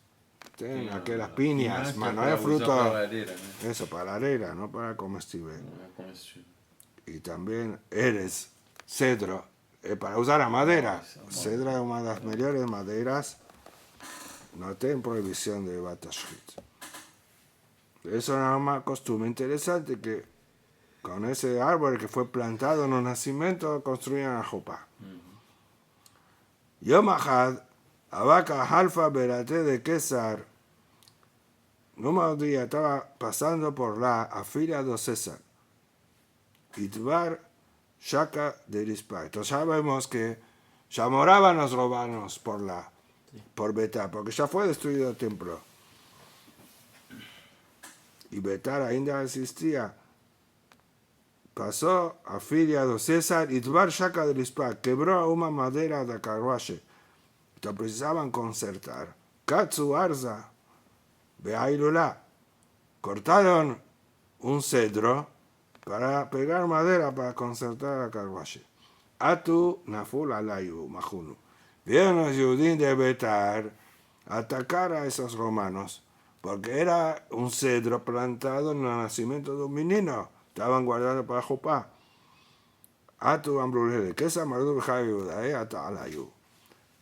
Speaker 1: Tienen
Speaker 4: Sí,
Speaker 1: aquellas
Speaker 4: no,
Speaker 1: piñas,
Speaker 4: no,
Speaker 1: mas no
Speaker 4: para
Speaker 1: es
Speaker 4: usar
Speaker 1: fruto.
Speaker 4: para madera, ¿no?
Speaker 1: Eso, para la arena, no para comestible.
Speaker 4: No, comestible.
Speaker 1: Y también eres cedro, para usar a madera. Cedro es una de las mejores maderas. No tiene prohibición de batashkit. Eso es una costumbre interesante que con ese árbol que fue plantado en un nacimiento construían a Jopá. Yom Ahad, Abaca Halfa Berate de César, un día estaba pasando por la afilia de César, Itbar Shaka de Rispa. Entonces ya vemos que ya moraban los romanos por Betar, porque ya fue destruido el templo. Y Betar ainda existía. Pasó a filia de César, Itbar Shaka de Rispa, quebró una madera de carruaje. Entonces precisaban concertar. Katsu Arza, Beailulá. Cortaron un cedro para pegar madera para concertar a carruaje. Atu Naful Alayu Mahunu. Vieron los judíos de Betar atacar a esos romanos, porque era un cedro plantado en el nacimiento de un menino. Estaban guardando para Jopá. Atu Ambrulele, que es Amardur Hayuda, Ata Alayu.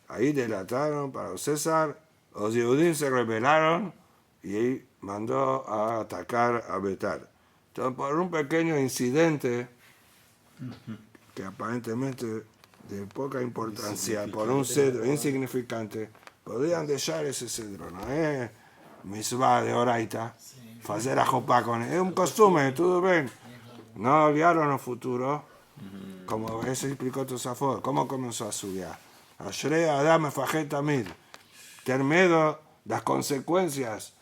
Speaker 1: Ahí delataron para César, los judíos se rebelaron y mandó a atacar a Betar. Entonces, por un pequeño incidente, que aparentemente de poca importancia, por un cedro insignificante, podían dejar ese cedro, no es misbah de oraita, hacer a Jopá con él. Es un costumbre, todo bien. No olvidaron el futuro, como eso explicó Tosafot, cómo comenzó a estudiar. Ashrei Adam Mefajed Tamid. Tener miedo de las consecuencias.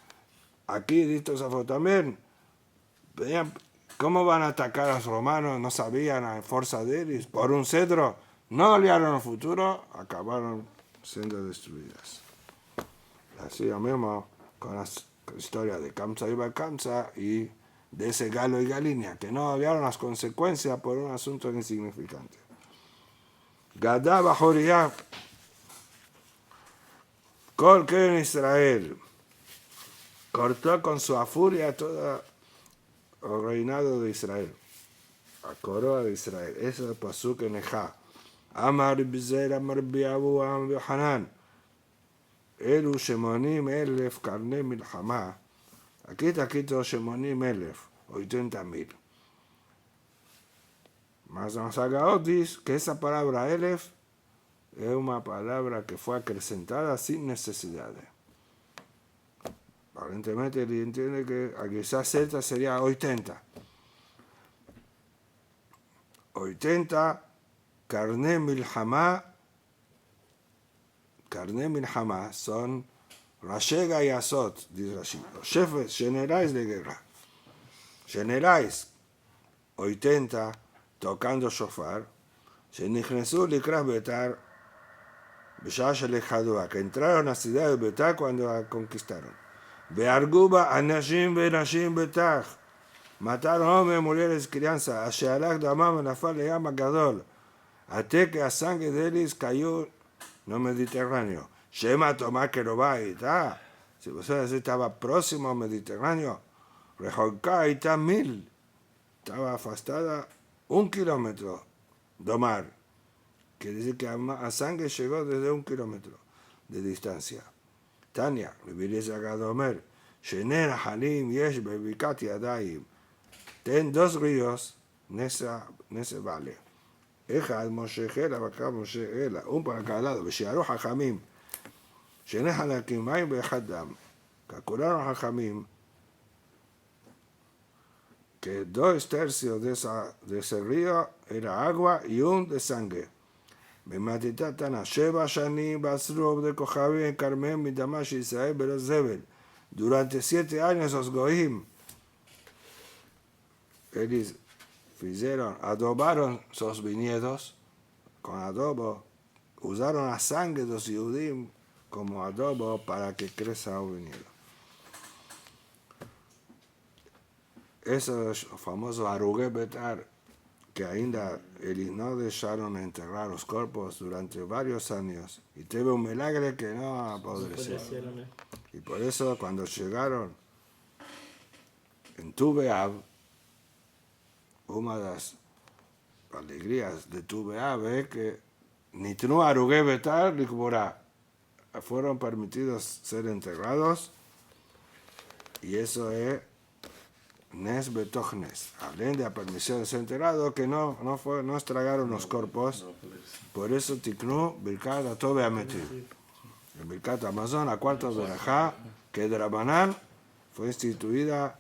Speaker 1: Aquí, dice Tosafot también, ¿cómo van a atacar a los romanos? No sabían la fuerza de ellos. Por un cedro, no olvidaron el futuro, acabaron siendo destruidas. Así lo mismo con la historia de Kamsa y Bakamsa y de ese Galo y Galinia, que no olvidaron las consecuencias por un asunto insignificante. Gadá Bajoriá, Kol Ken Israel, cortó con su furia todo el reinado de Israel, la coroa de Israel. Eso es el pasuk en Ejá. Amar Bizer, Amar Biabu, Amar Hanan. Elu Shemonim Elef Karne Milhamá. Aquí está escrito Shemonim Elef, 80,000. Mas en Sagaot dice que esa palabra Elef es una palabra que fue acrecentada sin necesidades. Aparentemente él entiende que a quizás Z sería 80. 80 Karne Milhamá. Karne Milhamá son Rashega y Azot, dice Rashi, los jefes generales de guerra. Generales 80 tocando shofar, Shenichnesu Likras Betar, Bishah Shelechadua, que entraron a la ciudad de Betar cuando la conquistaron. Bearguba Anashim Benashim Betar, mataron hombres, mujeres, crianzas, Ashealach Damam Nafal Leyam Gadol, hasta que la sangre de ellos cayó en el Mediterráneo. Shema Tomá Kerobai, si vosotros estaba próximo al Mediterráneo, Rejolká está 1000, estaba afastada 1 kilómetro do mar. Quiere decir que la sangre llegó desde 1 kilómetro de distancia. Tania, Rebiris Agadomer, Shener Halim Yesh Bebikat Yadayim. Ten 2 ríos en ese valle. Ejad Moshe Gela, Bakar Moshe Gela, un para cada lado. Beshiaru Hachamim. Shener Halakim Mayim Bechadam. Calcularon Hachamim que 2/3 de ese río era agua y 1 de sangre. במתיתתנה 7 שנים בעשרו de כוכבים en Carmel מדמש ישראל בלא זבל. Durante 7 años los goim, ellos adobaron sus viñedos con adobo, usaron la sangre de los judíos como adobo para que crezca el viñedo. Eso es el famoso Arugé Betar, que ainda eles no dejaron enterrar los cuerpos durante varios años y tuvo un milagro que no apodreció. Y por eso cuando llegaron en Tu B'Av, una de las alegrías de Tu B'Av es que Nitnu Arugé Betar Likborá, fueron permitidos ser enterrados, y eso es Nes Betoch Nes, além de la permisión de ser enterrado, que no estragaron los cuerpos, por eso Tiknu Birkat Atov Ametiv. El Birkat Amazon, la cuarta verajá, que de Rabanán fue instituida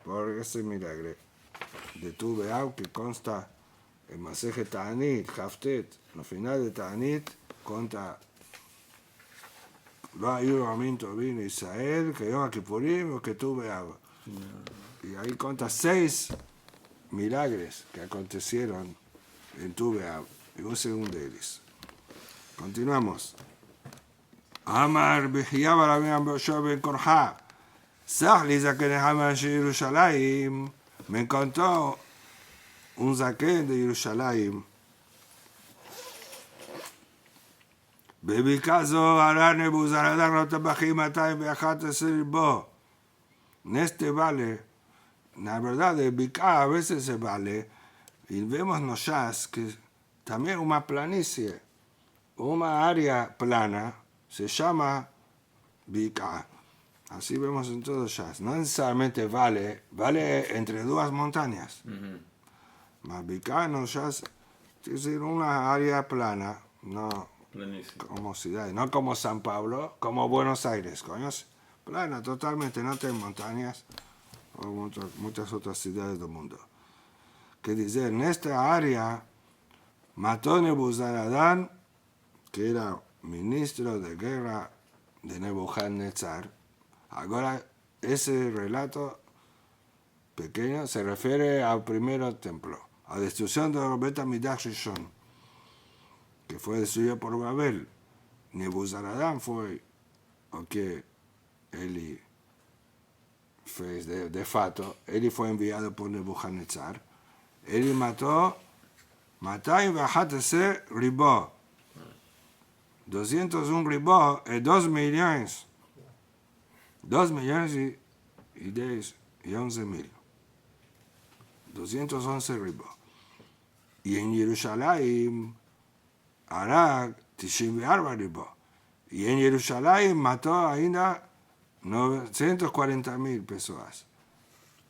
Speaker 1: por ese milagro de Tu B'Av, que consta en Maseje Ta'anit, Haftet, al final de Ta'anit, conta לא היו ימים טובים לישראל כיום הכיפורים וכTu B'Av. Y ahí cuenta 6 milagres que acontecieron en Tu B'Av. Y un segundo de ellos. Continuamos. Amar B'Chia Barabim Ambrosio Ben Korja. Sach li zaken Haman de Yerushalayim. Me encontró un zaken de Yerushalayim. בבקעה זו הרע נבוזראדן לא טבחים 211 ribo. En este vale, la verdad, de Bicá a veces se vale, y vemos nosotros que también una planicie, una área plana, se llama Bicá. Así vemos en todo Shas. No necesariamente vale entre 2 montañas. Mas Bicá en Shas es una área plana, no como ciudad, no como San Pablo, como Buenos Aires, ¿conoces? Plana, totalmente, no tiene montañas, o muchas otras ciudades del mundo. Que dice, en esta área mató Nebuzaradán, que era ministro de guerra de Nebuchadnezzar. Ahora, ese relato pequeño se refiere al primer templo, a la destrucción de Bet HaMikdash Rishon, que fue destruido por Babel. Nebuzaradán fue o que él fez de fato, él fue enviado por Nebuchadnezzar, él mató 211 ribo. 201 ribo es 2 millones. 2 millones y 11 mil. 211 ribo. Y en Jerusalén hará 94 ribo. Y en Jerusalén mató ainda 940,000 personas.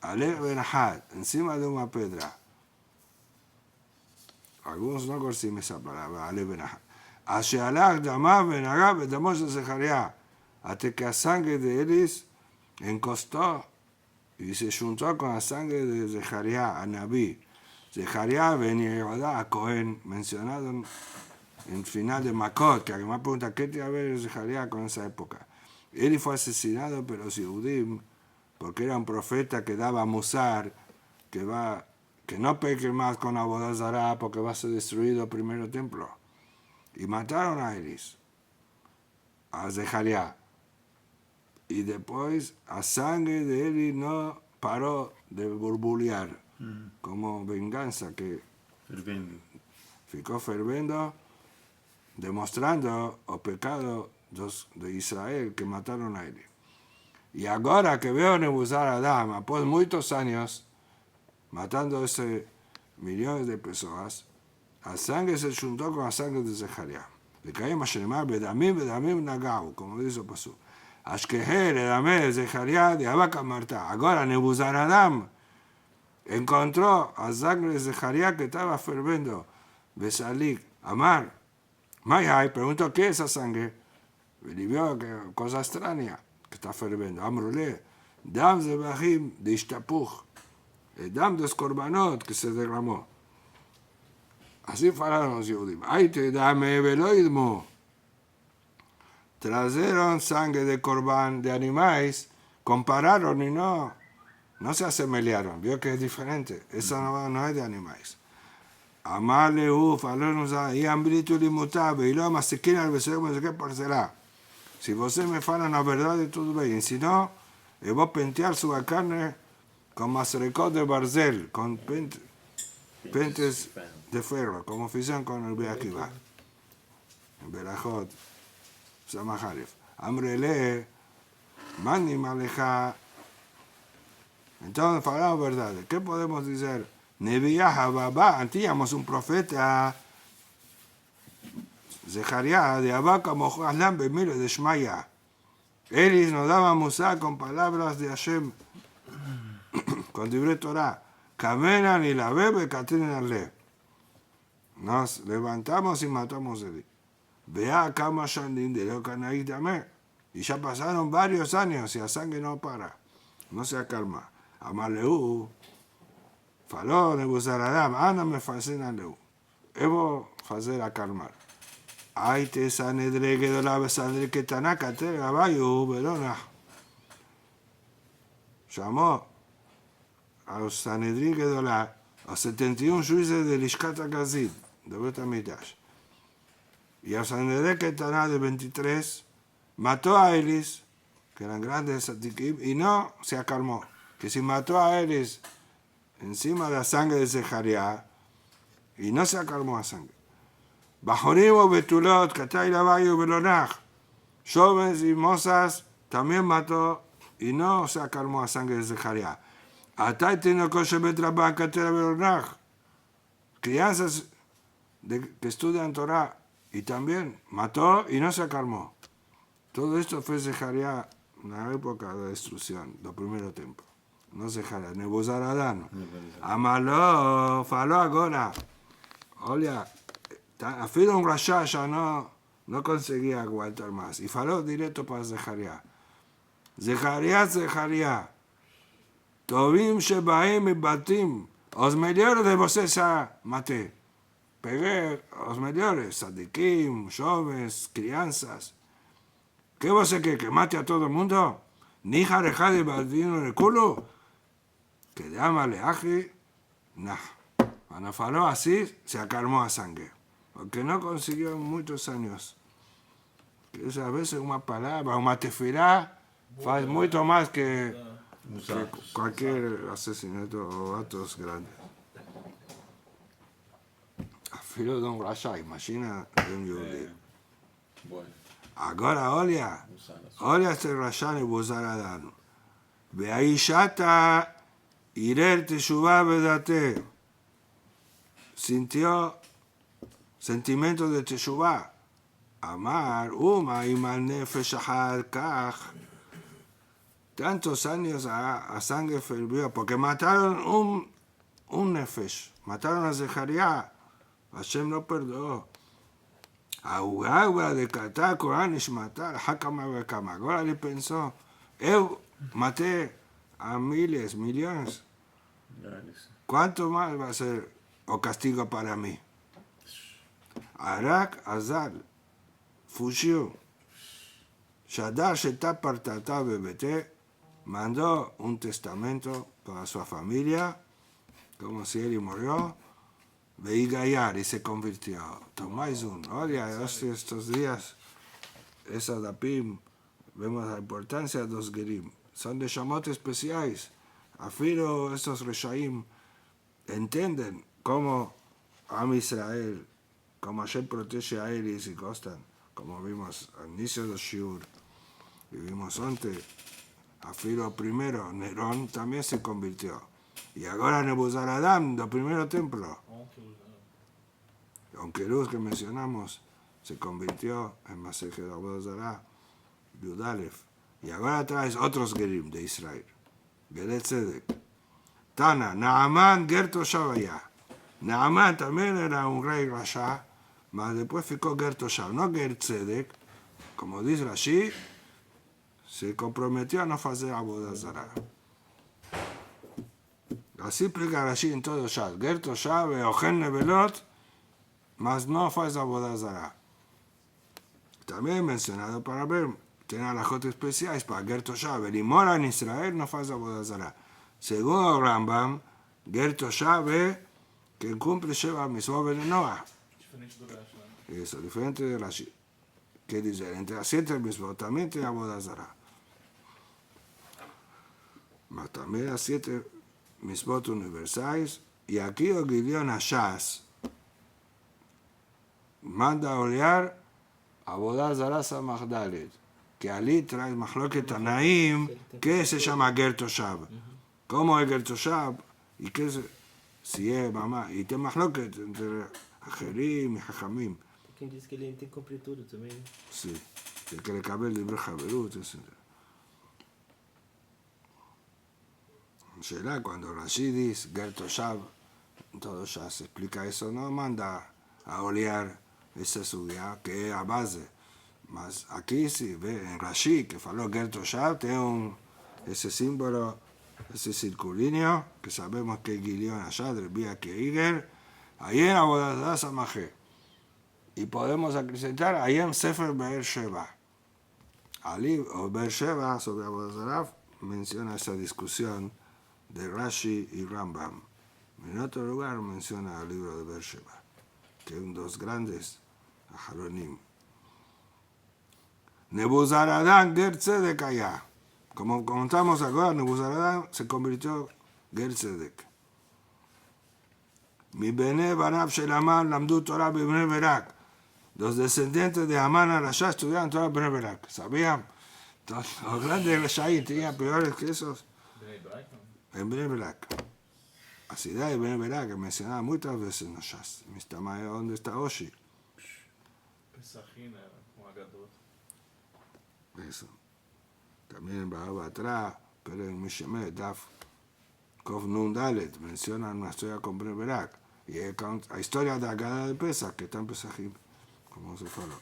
Speaker 1: Alej Benahad, encima de una piedra. Algunos no conocen esa palabra, Alej Benahad. Ashealach Damav Benagab Bedamos de Zecharia. Hasta que la sangre de ellos encostó y se juntó con la sangre de Zecharia, a Nabí. Zecharia ben Yehoda, a Cohen, mencionado en final de Makot, que además pregunta, ¿qué tiene que ver Zecharia con esa época? Él fue asesinado por los Yehudim porque era un profeta que daba musar, que no peque más con Abodazará porque va a ser destruido el primer templo. Y mataron a ellos, a Zecharia. Y después la sangre de él no paró de burbulear, como venganza, que ficó ferviendo, demostrando el pecado de Israel que mataron a él. Y ahora que veo Nebuzaradán, después de muchos años, matando a ese millones de personas, la sangre se juntó con la sangre de Zecharia. Le caímos a llamar Bedamim Nagau, como dice el Pasú. Ashkeher, Edamé, Zecharia, de Abaca Marta. Ahora Nebuzaradán encontró a sangre de Zecharia que estaba ferviendo. Besalik, Amar. Mayay preguntó, ¿qué es esa sangre? Y vio que cosa extraña que está ferviendo. Amrule, Dam Zebahim de Ishtapuch. el dam de los corbanot que se derramó. Así falaron los judíos. Ay, te dame veloidmo. Trajeron sangre de corbán de animales, compararon y no se asemejaron. Vio que es diferente. Esa no es de animales. Amarle, falou nos aí, ambrito limutável, e lo masiquina al becerro, mas que parcerá. Se você me fala na verdade, tudo bem. Se não, eu vou pentear sua carne com macericó de barzel, com pentes de ferro, como fizeram com o Beakiva. Berajot, Samaharif. Amrele, mani maleja. Entonces, falamos verdad. ¿Qué podemos decir? Nebiah Hababá, antíamos un profeta, Zeharia, de Abaca Mojaslam Bemilo de Shmaya. Él nos daba Musa con palabras de Hashem, con libre Torah. Kamenan y la bebe, Katrinan le. Nos levantamos y matamos a él. Vea Kama Shandin de lo Canaí también. Y ya pasaron varios años y la sangre no para, no se acalma. Amaleu. Falou Nebuzaradam, Ana me fascina Leu. Evo fazer acalmar. Ay te sanedre que do la besadre que tanaka te gabayo, verona. Llamó a los Sanedrín que do la a 71 jueces de Lishkat HaGazid, de Bet HaMikdash. Y a Sanedrín que taná de 23 mató a Elis, que eran grandes satikim, y no se acalmó. Que si mató a Elis encima de la sangre de Zeharia, y no se acalmó la sangre. Bajorimo Betulot, Katay Lavayo Belonach, jóvenes y mozas también mató, y no se acalmó la sangre de Zeharia. Atay Tino Koshe Betraban, Katay Belonach, crianzas que estudian Torah, y también mató y no se acalmó. Todo esto fue Zeharia en la época de destrucción, del primer templo. No se jala, Nebuzaradán. Amaló, faló agora. Olha, afilo un rasha ya no conseguía aguantar más. Y faló directo para Zeharia. Zeharia. Tovim shebaim y batim. Os melhores de vocês ya maté. Pegué os melhores, sadikim, jóvenes, crianças. ¿Qué você quer? ¿Que mate a todo el mundo? Ni jarejá de batim en el culo. Que llámale aji, nah. Cuando faló así, se acalmó a sangre. Porque no consiguió muchos años. Que es a veces una palabra, una tefilá, hace mucho más que cualquier asesinato o actos grandes. A filo de un rasha, imagina de un judío.
Speaker 4: Bueno,
Speaker 1: Agora, olha este rasha Nebuzaradán. Veaishata Irer Teshuvah Vedate. Sintió sentimiento de Teshuvah. Amar, Imal Nefesh Ahad Kach. Tantos años a sangre fervió, porque mataron un Nefesh. Mataron a Zeharia. Hashem no perdonó. Agua de Qatar, Corán y matar, Hakama Bekama. Ahora le pensó, yo maté a miles, millones. ¿Cuánto más va a ser el castigo para mí? Arak Azal fugió. Shadar Shetap Partata Bebete mandó un testamento para su familia, como si él murió, Veigayar, y se convirtió. Tomáis uno. Oye, estos días, esa Dapim, vemos la importancia de los Gerim. Son de Shamot especiales. Afiro estos Reshaim entienden cómo Am Israel, cómo Hashem protege a ellos y costan, como vimos al inicio del Shiur, y vimos antes, Afiro primero, Nerón también se convirtió. Y ahora Nebuzaradán, del primer templo. Onkelos que mencionamos, se convirtió en Masejet Avodah Zarah, Yudalef. Y ahora traes otros Gerim de Israel. Geret Tzedek. Tana, Naaman Gerto Shavaya. Naaman también era un rey Rasha, mas después ficó Gerto Shav. No Geret Tzedek, como dice Rashi, se comprometió a no hacer Avodah Zarah. Así explica Rashi en todo Shas. Ger Toshav Ojen Nevelot, mas no faz abodazara. También mencionado para ver, tiene alajot especiales para Ger Toshav. El Imora en Israel no faz abodazara. Según el Rambam, Ger Toshav que cumple Sheva Mitzvot Ben Noah.
Speaker 3: Diferente do Rashi, né?
Speaker 1: Eso, diferente de Rashi. Que dice, entre las 7 Mitzvot también tiene abodazara. Mas también las 7 Mitzvot universales. Y aquí el Gideon Hashas manda a olear abodazara Samachdalet. Que allí trae Mahloket Tanaim, que se llama Ger Toshav. ¿Cómo es Ger Toshav? Y qué es, si es mamá. Y tiene Mahloket entre Ajerim y Jajamim.
Speaker 3: Quem disse que ele tem que cumprir tudo também, né?
Speaker 1: Sí, el que le cabe el libre Javerut, etc. Será cuando Rashi dice Ger Toshav, todo ya se explica eso, no manda a olear esa subida que es a base. Mas aquí sí ve en Rashi que faló Ger Toshav, tiene ese símbolo, ese circulinio, que sabemos que es Gideon allá, del Vía que Iger, ahí en Abodazara Samajé. Y podemos acrescentar ahí en Sefer Be'er Sheva. Ali o Be'er Sheva sobre Abodazara menciona esa discusión de Rashi y Rambam. En otro lugar menciona el libro de Be'er Sheva, que es uno de los grandes Aharonim. Nebuzaradán Ger Tzedek allá. Como contamos ahora, Nebuzaradán se convirtió Ger Tzedek. Mi Bene Banav Shel Aman Lamdu Torah B'Bnei Berak. Los descendientes de Amán allá estudiaron Torah B'Bnei Berak. ¿Sabían? Los grandes Reshaim tenían peores que esos
Speaker 3: Bnei Brak, não?
Speaker 1: en Bnei Berak. La ciudad de Bnei Berak, que mencionaba muchas veces en Shas. Mistama donde está Oshi.
Speaker 3: Pesachim era com H2.
Speaker 1: Eso. También en Baba atrás, pero en Mishemet, Daf, Kov Nun Dalet, mencionan una historia con Bnei Berak. Y la historia de Agada de Pesach, que está en Pesachim, como se faló.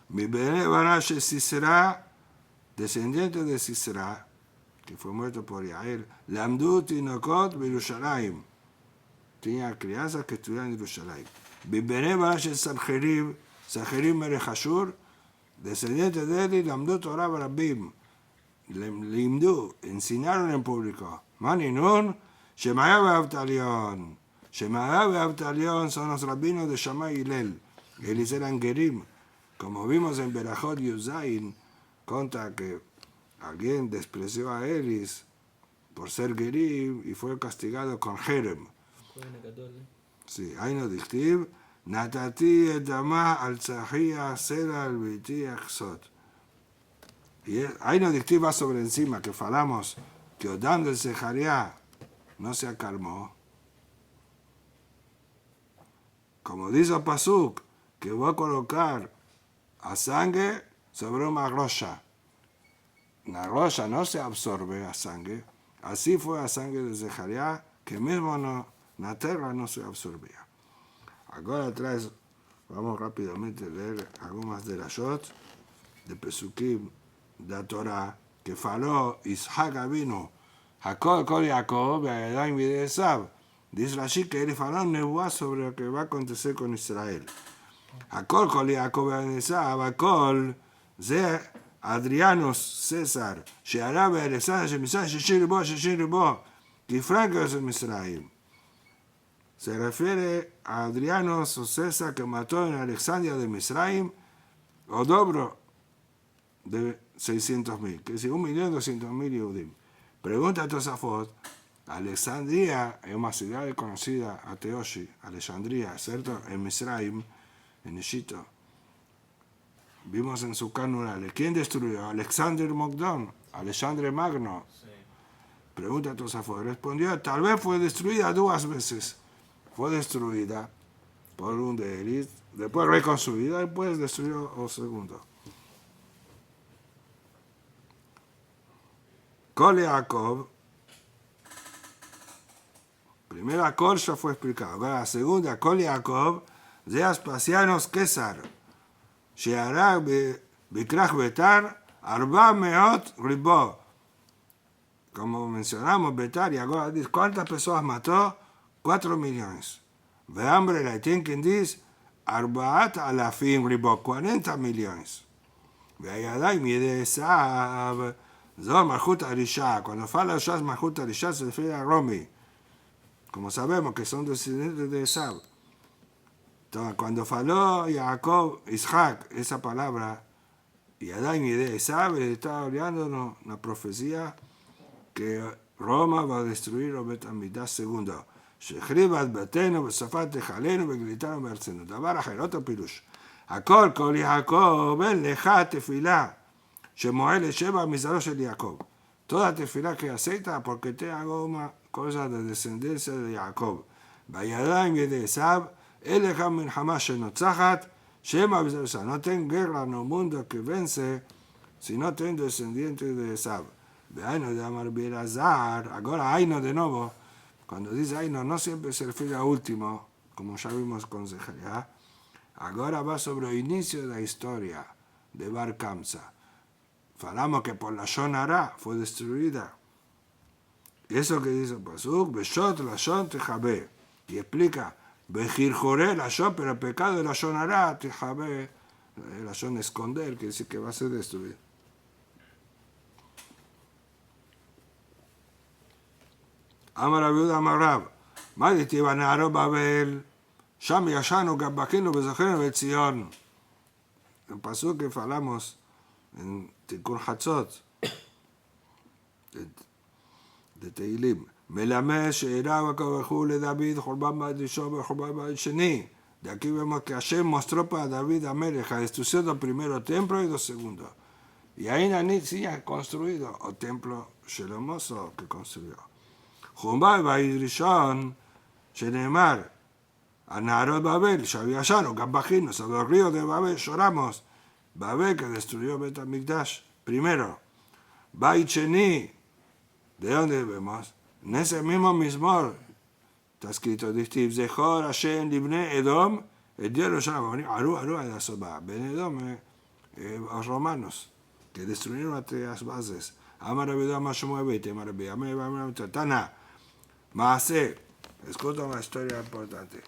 Speaker 1: Mi Bene Banash Sisera, descendiente de Sisera, que fue muerto por Yael, Lamdu Tinokot Birushalayim. Tenía crianzas que estudiaban en Yerushalayim. Mi Bene Banash Sanjerib, Sanjerib Merechashur, descendientes de él, Lamdu Torah Barabim. Limdu, enseñaron en público. Maninun, Shemaya Beabtalion. Shemaya Beabtalion son los rabinos de Shammai y Hillel. Ellos eran Gerim. Como vimos en Berajot Yuzain, conta que alguien despreció a Elis por ser Gerim y fue castigado con Jerem.
Speaker 3: Cohen Gadol, né?
Speaker 1: Sí, hay no dictiv, Natati et dama al tzahia sera al biti achsot. Y hay no dictiv va sobre encima, que falamos que Odam del Zeharia no se acalmó. Como dice el Pasuk, que voy a colocar a sangre sobre una rocha. La rocha no se absorbe a sangre. Así fue a sangre de Zeharia, que mismo no, la tierra no se absorbía. Ahora atrás vamos rápidamente a leer algunas de las shots de Pesukim de la Torah que faló Isaac Avinu, Jacob, Kol Jacob, Be'edaim y de Esav. Dice Rashi que él faló nebuá sobre lo que va a acontecer con Israel. Jacob, Kol Jacob, Be'edaim y Esav, Jacob, Ze Adrianos César, Sheará Be'eresá, Shemisá, Sheshir Bo, Kifranco es en Israel. Se refiere a Adrianos o César que mató en Alexandria de Misraim, o dobro de 600.000, que es 1.200.000 Yehudim. Pregunta a Tosafot, Alexandria es una ciudad conocida a Teoshi, Alejandría, ¿cierto? En Misraim, en Egipto. Vimos en su canonal, ¿quién destruyó? Alexander Mogdon, Alexandre Magno.
Speaker 3: Sí.
Speaker 1: Pregunta a Tosafot, respondió, tal vez fue destruida 2 veces. Fue destruida por un de ellos, después reconstruida, y después destruyó el segundo. Kol Jacob, primera Kol ya fue explicado, ahora la segunda, Kol Jacob, de Aspasianos César, Shearag Bikrach Betar, Arba Meot Ribo, como mencionamos, Betar y ahora dice, ¿cuántas personas mató? 4 millones. De hambre la tienen quien dice, Arbaat alafim ribo, 40 millones. Veayadai mide Esav, Zor Malchut Arisha. Cuando fala Shas Malchut Arisha se refiere a Romi. Como sabemos que son descendientes de Esav. Entonces, cuando faló Jacob, Isaac, esa palabra, y Adán y de Esav, está hablando una profecía que Roma va a destruir el Bet Amidah segundo. שהחריבת בתינו ושפת תחלנו וגליתנו בארצנו. דבר אחר, אותו פירוש. הכל כל יעקב בן לך תפילה שמועל לשבע מזרעו של יעקב. toda tefilá que aceita porque te hago una cosa de descendencia de Jacob. בידיים ידי עשיו, אליך מלחמה שנוצחת, שמא בזרעו. No ten guerra no mundo que vence, sino ten descendientes de Esav. Veaino de Amar Bielazar, ahora Aino de nuevo. Cuando dice Aino no siempre se refiere a último, como ya vimos con Zecharia. Ahora va sobre el inicio de la historia de Bar Kamsa. Falamos que por la Shonara fue destruida. Eso que dice Pasuk, Beshot la Shon Tejabe. Y explica, Bejirjore la Shon, pero el pecado de la Shonara Tejabe, la Shon esconder, que dice que va a ser destruido. Amar Abiuda Amarab, Maditi Banaro Babel, Sham Yashanu Gabakinu Bezachenu Betzion. El Pasuk que falamos en Tikkun Hatzot de Teilim. מלמד שאירע וכברכו לדוד חורבן בית ראשון וחורבן בית שני. De aquí vemos que Hashem mostró para David Amelech la destrucción del primero templo y del segundo. Y ahí Nani sí ha construido el templo Shelomoso que construyó. חורבן בית ראשון שנאמר על נהרות בבל שהביא ישנו גם בכינו sobre el río de Babel lloramos Babel que destruyó Bet HaMikdash primero. Bait Sheni, ¿de dónde vemos? En ese mismo Mizmor está escrito, Dictiv, Zechor Hashem Libne Edom, el Dios de los Aru a la Soba, Ben Edom, los romanos, que destruyeron las bases. Amar Abedom Mashomuebet, Amar Abedom Tana, Maase, escucha una historia importante.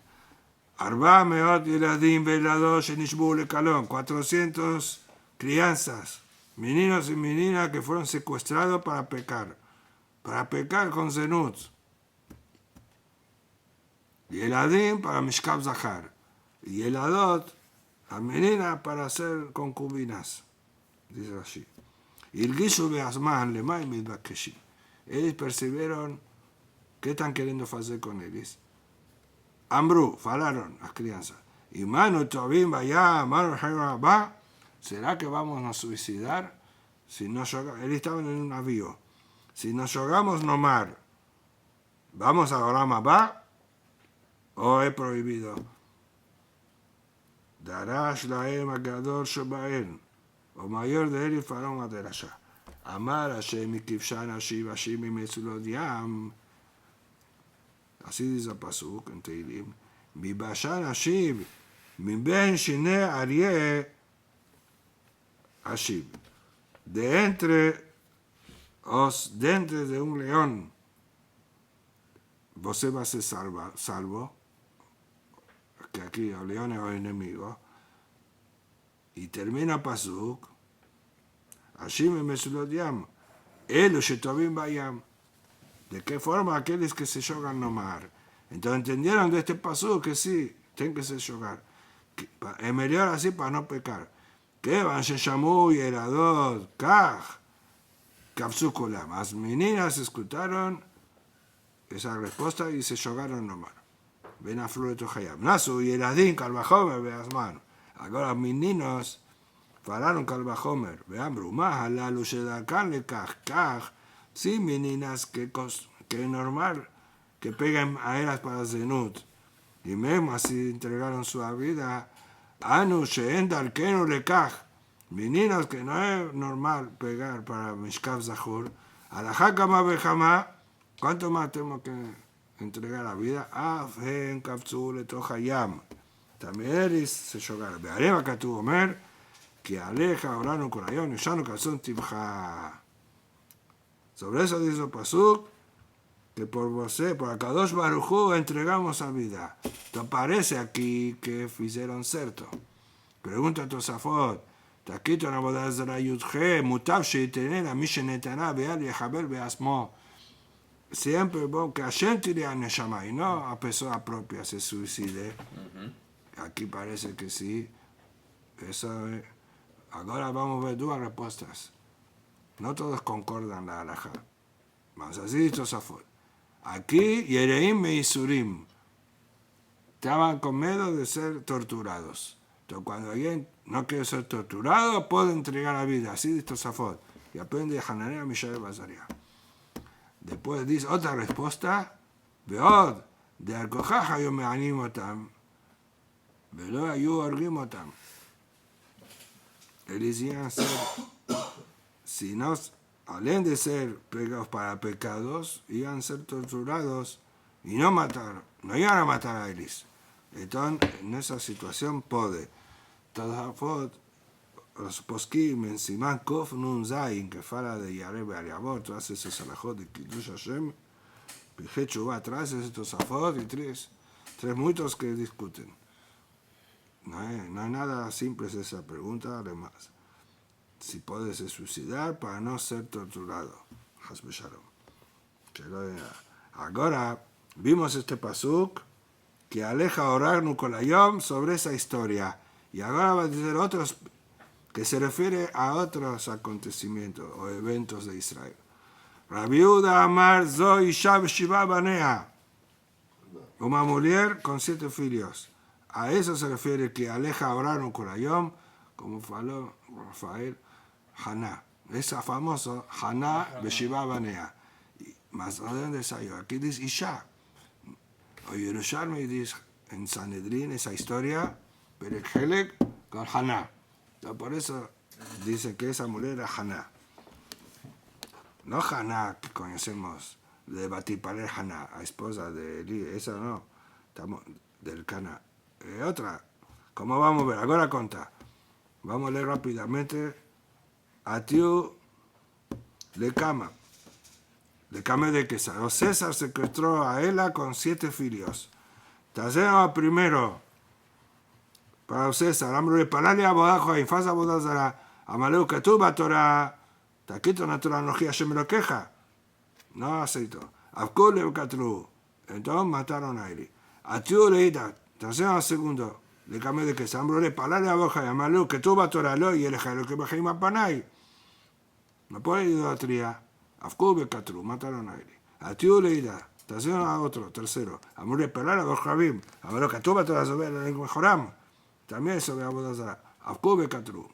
Speaker 1: Arba Meot Yeladim Velados Shenishbu Lekalon, 400 crianzas, meninos y meninas que fueron secuestrados para pecar con Zenut. Y Eladim para Mishkav Zahar. Y Eladot, las meninas para hacer concubinas. Dice así. Y el Gishu Beazman, Lemay Midbakeshi. Ellos percibieron qué están queriendo hacer con ellos. Ambru, falaron las crianzas. Y Manu Tobim vaya, Manu va. ¿Será que vamos a suicidar? Si no llegamos, él estaba en un navío. Si nos jugamos no mar, ¿vamos a Olam Abba? ¿O es prohibido? Darash laem agadol shebaen, o mayor de él y farón aderasha. Amar Hashem mikivshan ashiv ashim imetzulot yam. Así dice el Pasuk en Teilim. Mi bashan ashiv, mi ben shine arie ashiv. De entre os dientes de un león, vos va a ser salvo, que aquí el león es el enemigo, y termina Pasuk, Hashim Mesulot Yam, Elo Shetovim Bayam. ¿De qué forma aquellos que se yogan no mar? Entonces entendieron de este Pasuk que sí, tienen que se yogar. Es mejor así para no pecar. Que van Sheshamu y Eradot, Kaj, Kapsukulam. Las meninas escucharon esa respuesta y se yogaron nomás. Ven a Flor de Tojayam. Nasu y Eradín, Calvajomer, Beasman. Ahora los meninos falaron Calvajomer, Beambru, más la luz de Alcalde, Kaj. Sí, meninas que es normal que peguen a ellas para Zenut. Y mismo así entregaron su vida. Anu, Sheen, Dalkenu, Lekaj. Meninos que no es normal pegar para Mishkav Zahur, a la Hakama Bejama, ¿cuánto más tenemos que entregar la vida? Afen Kapsul Etohayam. También Eris se yogar. Beareva Katu Omer, que aleja orano corayon, y ya no calzón tibja. Sobre eso dice el Pasuk, que por vos, por Akadosh Baruj Hu, entregamos a vida. ¿Te parece aquí que hicieron cierto? Pregunta a Tosafot, está escrito en Avodah Zarah Yudhe, Mutav sheitenena, mi shenetana, be'al yechaber be'asmo. Siempre que Hashem tire a Neshama y no a persona propia se suicide. Aquí parece que sí. Eso es. Ahora vamos a ver dos respuestas. No todos concordan la halajá. Mas así dice Tosafot. Aquí, Yereim e Isurim estaban con miedo de ser torturados. Entonces, cuando alguien no quiere ser torturado, puede entregar la vida. Así dice Tosafot. Y aprende de Hananea Mishael Bazaria. Después dice otra respuesta. Veod, de Arkojaja yo me animo otam. Velo ayu orgim otam. Ellos iban a ser, si no, além de ser pegados para pecados, iban a ser torturados y no matar, no iban a matar a ellos. Entonces, en esa situación puede. Tosafot, los poskim en Siman Kof Nun Zayin, que fala de Yareb y Ariabot, todas esas alajot de Kiddush Hashem, Pije Chubá, atrás es Tosafot y tres muchos que discuten. No hay nada simple esa pregunta, además. Si puede se suicidar para no ser torturado. Hasbe Shalom. Ahora vimos este pasuk que aleja orar Nukolayom sobre esa historia. Y ahora va a decir otros que se refiere a otros acontecimientos o eventos de Israel. Rabbi Yehuda Amar Zo Isha Shiva Banea. Una mujer con 7 hijos. A eso se refiere que aleja orar Nukolayom, como faló Rafael, Haná. Esa famosa Haná Beshiva Banea. Más de dónde salió. Aquí dice Isha. O Yerushalmi dice en Sanedrín esa historia, pero el Helek con Haná. Por eso dice que esa mujer era Haná. No Haná que conocemos de Batipalel Haná, la esposa de Eli. Esa no. Estamos del Cana. Otra. ¿Cómo vamos a ver? Ahora conta. Vamos a leer rápidamente. Atiu le cama de Quesar. O César secuestró a Ela con 7 hijos. Tazeno primero para César. Amro de Palale Abodajo a Infasa Bodazara. Amaleu Ketuba Torah. Taquito en la Torah Nogia se me lo queja. No aceito. Afkul le Katru. Entonces mataron a Eli. Atiu le ida. Tazeno segundo. Le camé de Quesar. Amro de Palale Abodajo a Amaleu Ketuba Torah lo y el Jairo que bajima Panay. No puede idolatría. Afkube Katru, mataron a él. A tío Leida, tación a otro, tercero. Amor de pelar a dos Javim. Amor que tuvo todas las veces en Joram. También se ve a Bodazara. Afkube Katru.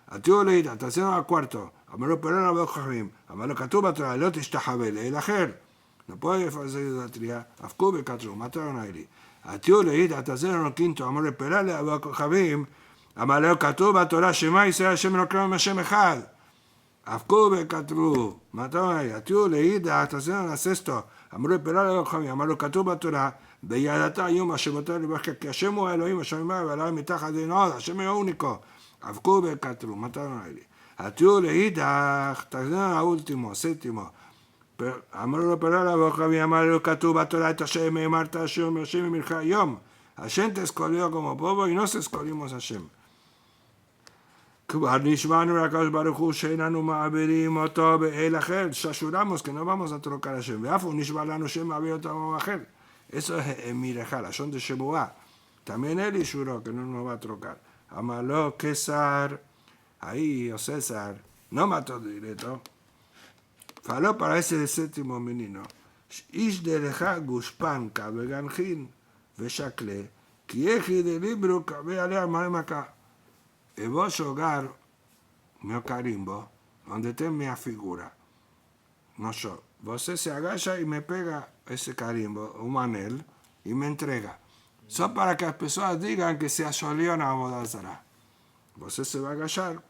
Speaker 1: A tío Leida, tación a cuarto. Amor de pelar a dos Javim. Amor que tuvo todas las lotes Tahabel. El Ajer. No puede hacer idolatría. Afkube Katru, mataron a él. A tío Leida, tación a quinto. Amor de pelar a dos Javim. Amor que tuvo Torah Shema y sea Shem no creo Meshem Echad. Afkube Katru, mataron a ella. Tío leída hasta el sexto. Amor pelar a los Jamí, amor Katuba Torah. Beyadata Yom Hashebotar y Baja que Hashem o Elohim, Hashem y Elohim mitaja de nada, Hashem es único. Afkube Katru, mataron a ella. A tío leída hasta el último, séptimo. Amor pelar a los Jamí, amor Katuba Torah, Hashem y Marta, Hashem y Mirja Yom. Hashem te escogió como pueblo y nos escogimos a Hashem. כבר נשבענו לקדוש ברוך הוא שאיננו מעבירים אותו באל אחר, ששורamos que no vamos a trocar a Hashem, ואף הוא נשבע לנו שמעביר אותנו אחר. Eso es mirajá, la son de Shebuá. También él juró que no nos va a trocar. Amaló César, ahí, o César, no mató directo. Faló para ese séptimo menino. איש דרכה גושפנקה וגנחין ושקלה, כי יחי דליברו קווה עליה מלא מכה. E voy a jogar meu carimbo donde tem minha figura. No yo. Você se agacha y me pega ese carimbo, un anel, y me entrega. Só para que las personas digan que se asolió na Bodazara. Você se va a agachar,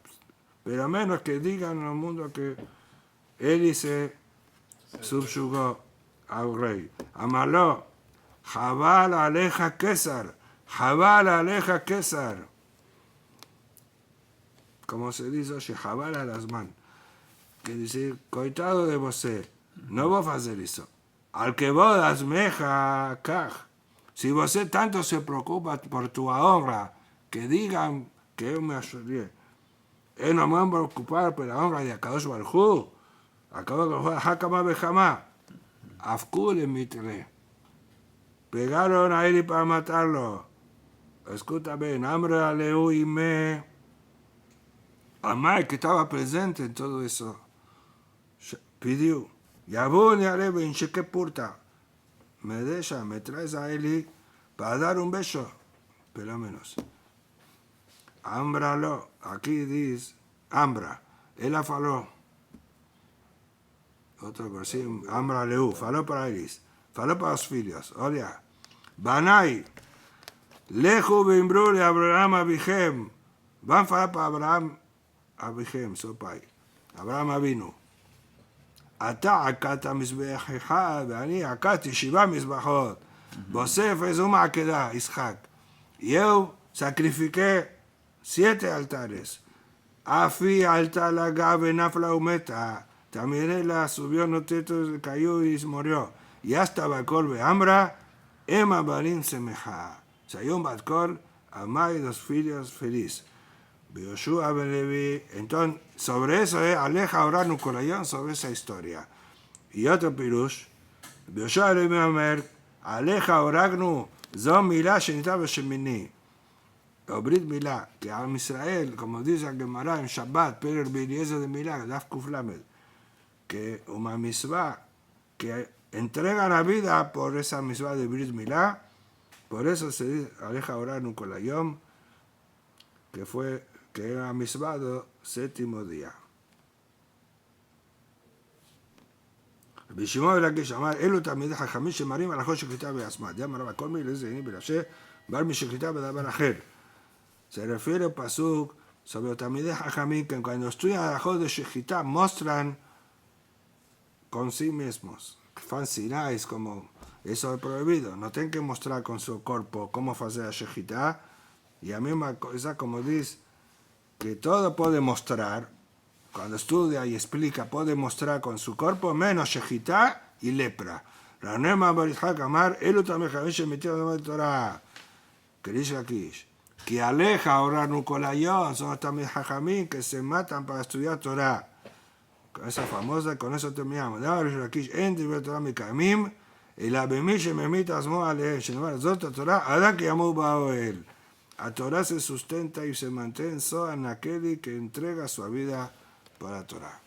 Speaker 1: pero a menos que digan en el mundo que él se subyugó al rey. Amaló, Jabal aleja César, Jabal aleja César. Como se dice, Shejabal al Asman, quer dizer, coitado de você, não vou fazer isso. Al que vos das meja, kaj. Se você tanto se preocupa por tua honra, que digam que eu me ajudei. Eu não me vou preocupar pela honra de Akadosh Baruch Hu. Akadosh Baruch Hu, hakama bejama. Afku le mitre. Pegaron a él para matarlo. Escuta bien, Amr Aleu y me... Amar, que estaba presente en todo eso, pidió, Yabun y Arebe, en Sheque Purta, me traes a Eli para dar un beso, pero menos. Ambralo, aquí dice, Ambra, él faló, otro versículo, Ambra Leu, faló para Elis, faló para los hijos, olia, Banai, Leju Bimbru de Abraham Abichem, van a falar para Abraham Abichem, sopai, Abraham Avinu. אתה עקת מזבחך ואני עקתי 7 מזבחות. Bosef es una מעקדה, ישחק. Yo sacrifiqué 7 altares. Afi alta la gabe nafla umeta. También la subió notetos, cayó y murió. Y hasta Bacol Beambra, Emma Barín semeja. Sayón Batcol, Amai 2 filhos feliz. Yoshua ben Levi, entonces, sobre eso, aleja orar un corazón sobre esa historia. Y otro pirush, Yoshua ben Levi Omer, aleja oragnu, zon milá shenitá b'shemini. O brit milá, que a Israel, como dice la Gemara en Shabbat, pero el Eliezer de milá, Daf Kuf Lamed, que una misvá, que entrega la vida por esa misvá de brit milá, por eso se dice, aleja orar un corazón, que era misvado 7º día. בשמעון ולקיש אמר, אלו תלמידי חכמים שמראים על החושך שכתב בעצמה. דאמר רבא כל מיני זינים בנפשי, בר מי שכתב בדבר אחר. Se refiere al pasuk sobre los tamides hajamim que cuando estudian la alajot de Shechitá muestran con sí mismos. Fan sinais como eso es prohibido. No tienen que mostrar con su cuerpo cómo hacer la Shechitá. Y a misma cosa como dice que todo puede mostrar, cuando estudia y explica, puede mostrar con su cuerpo menos Shechitá y lepra. La Nema Barizhak Amar, él también se metió en la Torah. Que dice aquí, que aleja orar un colayón, son también hajamim que se matan para estudiar Torah. Con esa famosa, con eso terminamos. Ahora aquí, en Divrei Torah Mikayimim, y la Bemí Shememit Azmo Alehem, Shenemar Zot Torah, Adán que llamó Baoel. A Torah se sustenta y se mantiene solo en aquel que entrega su vida para la Torah.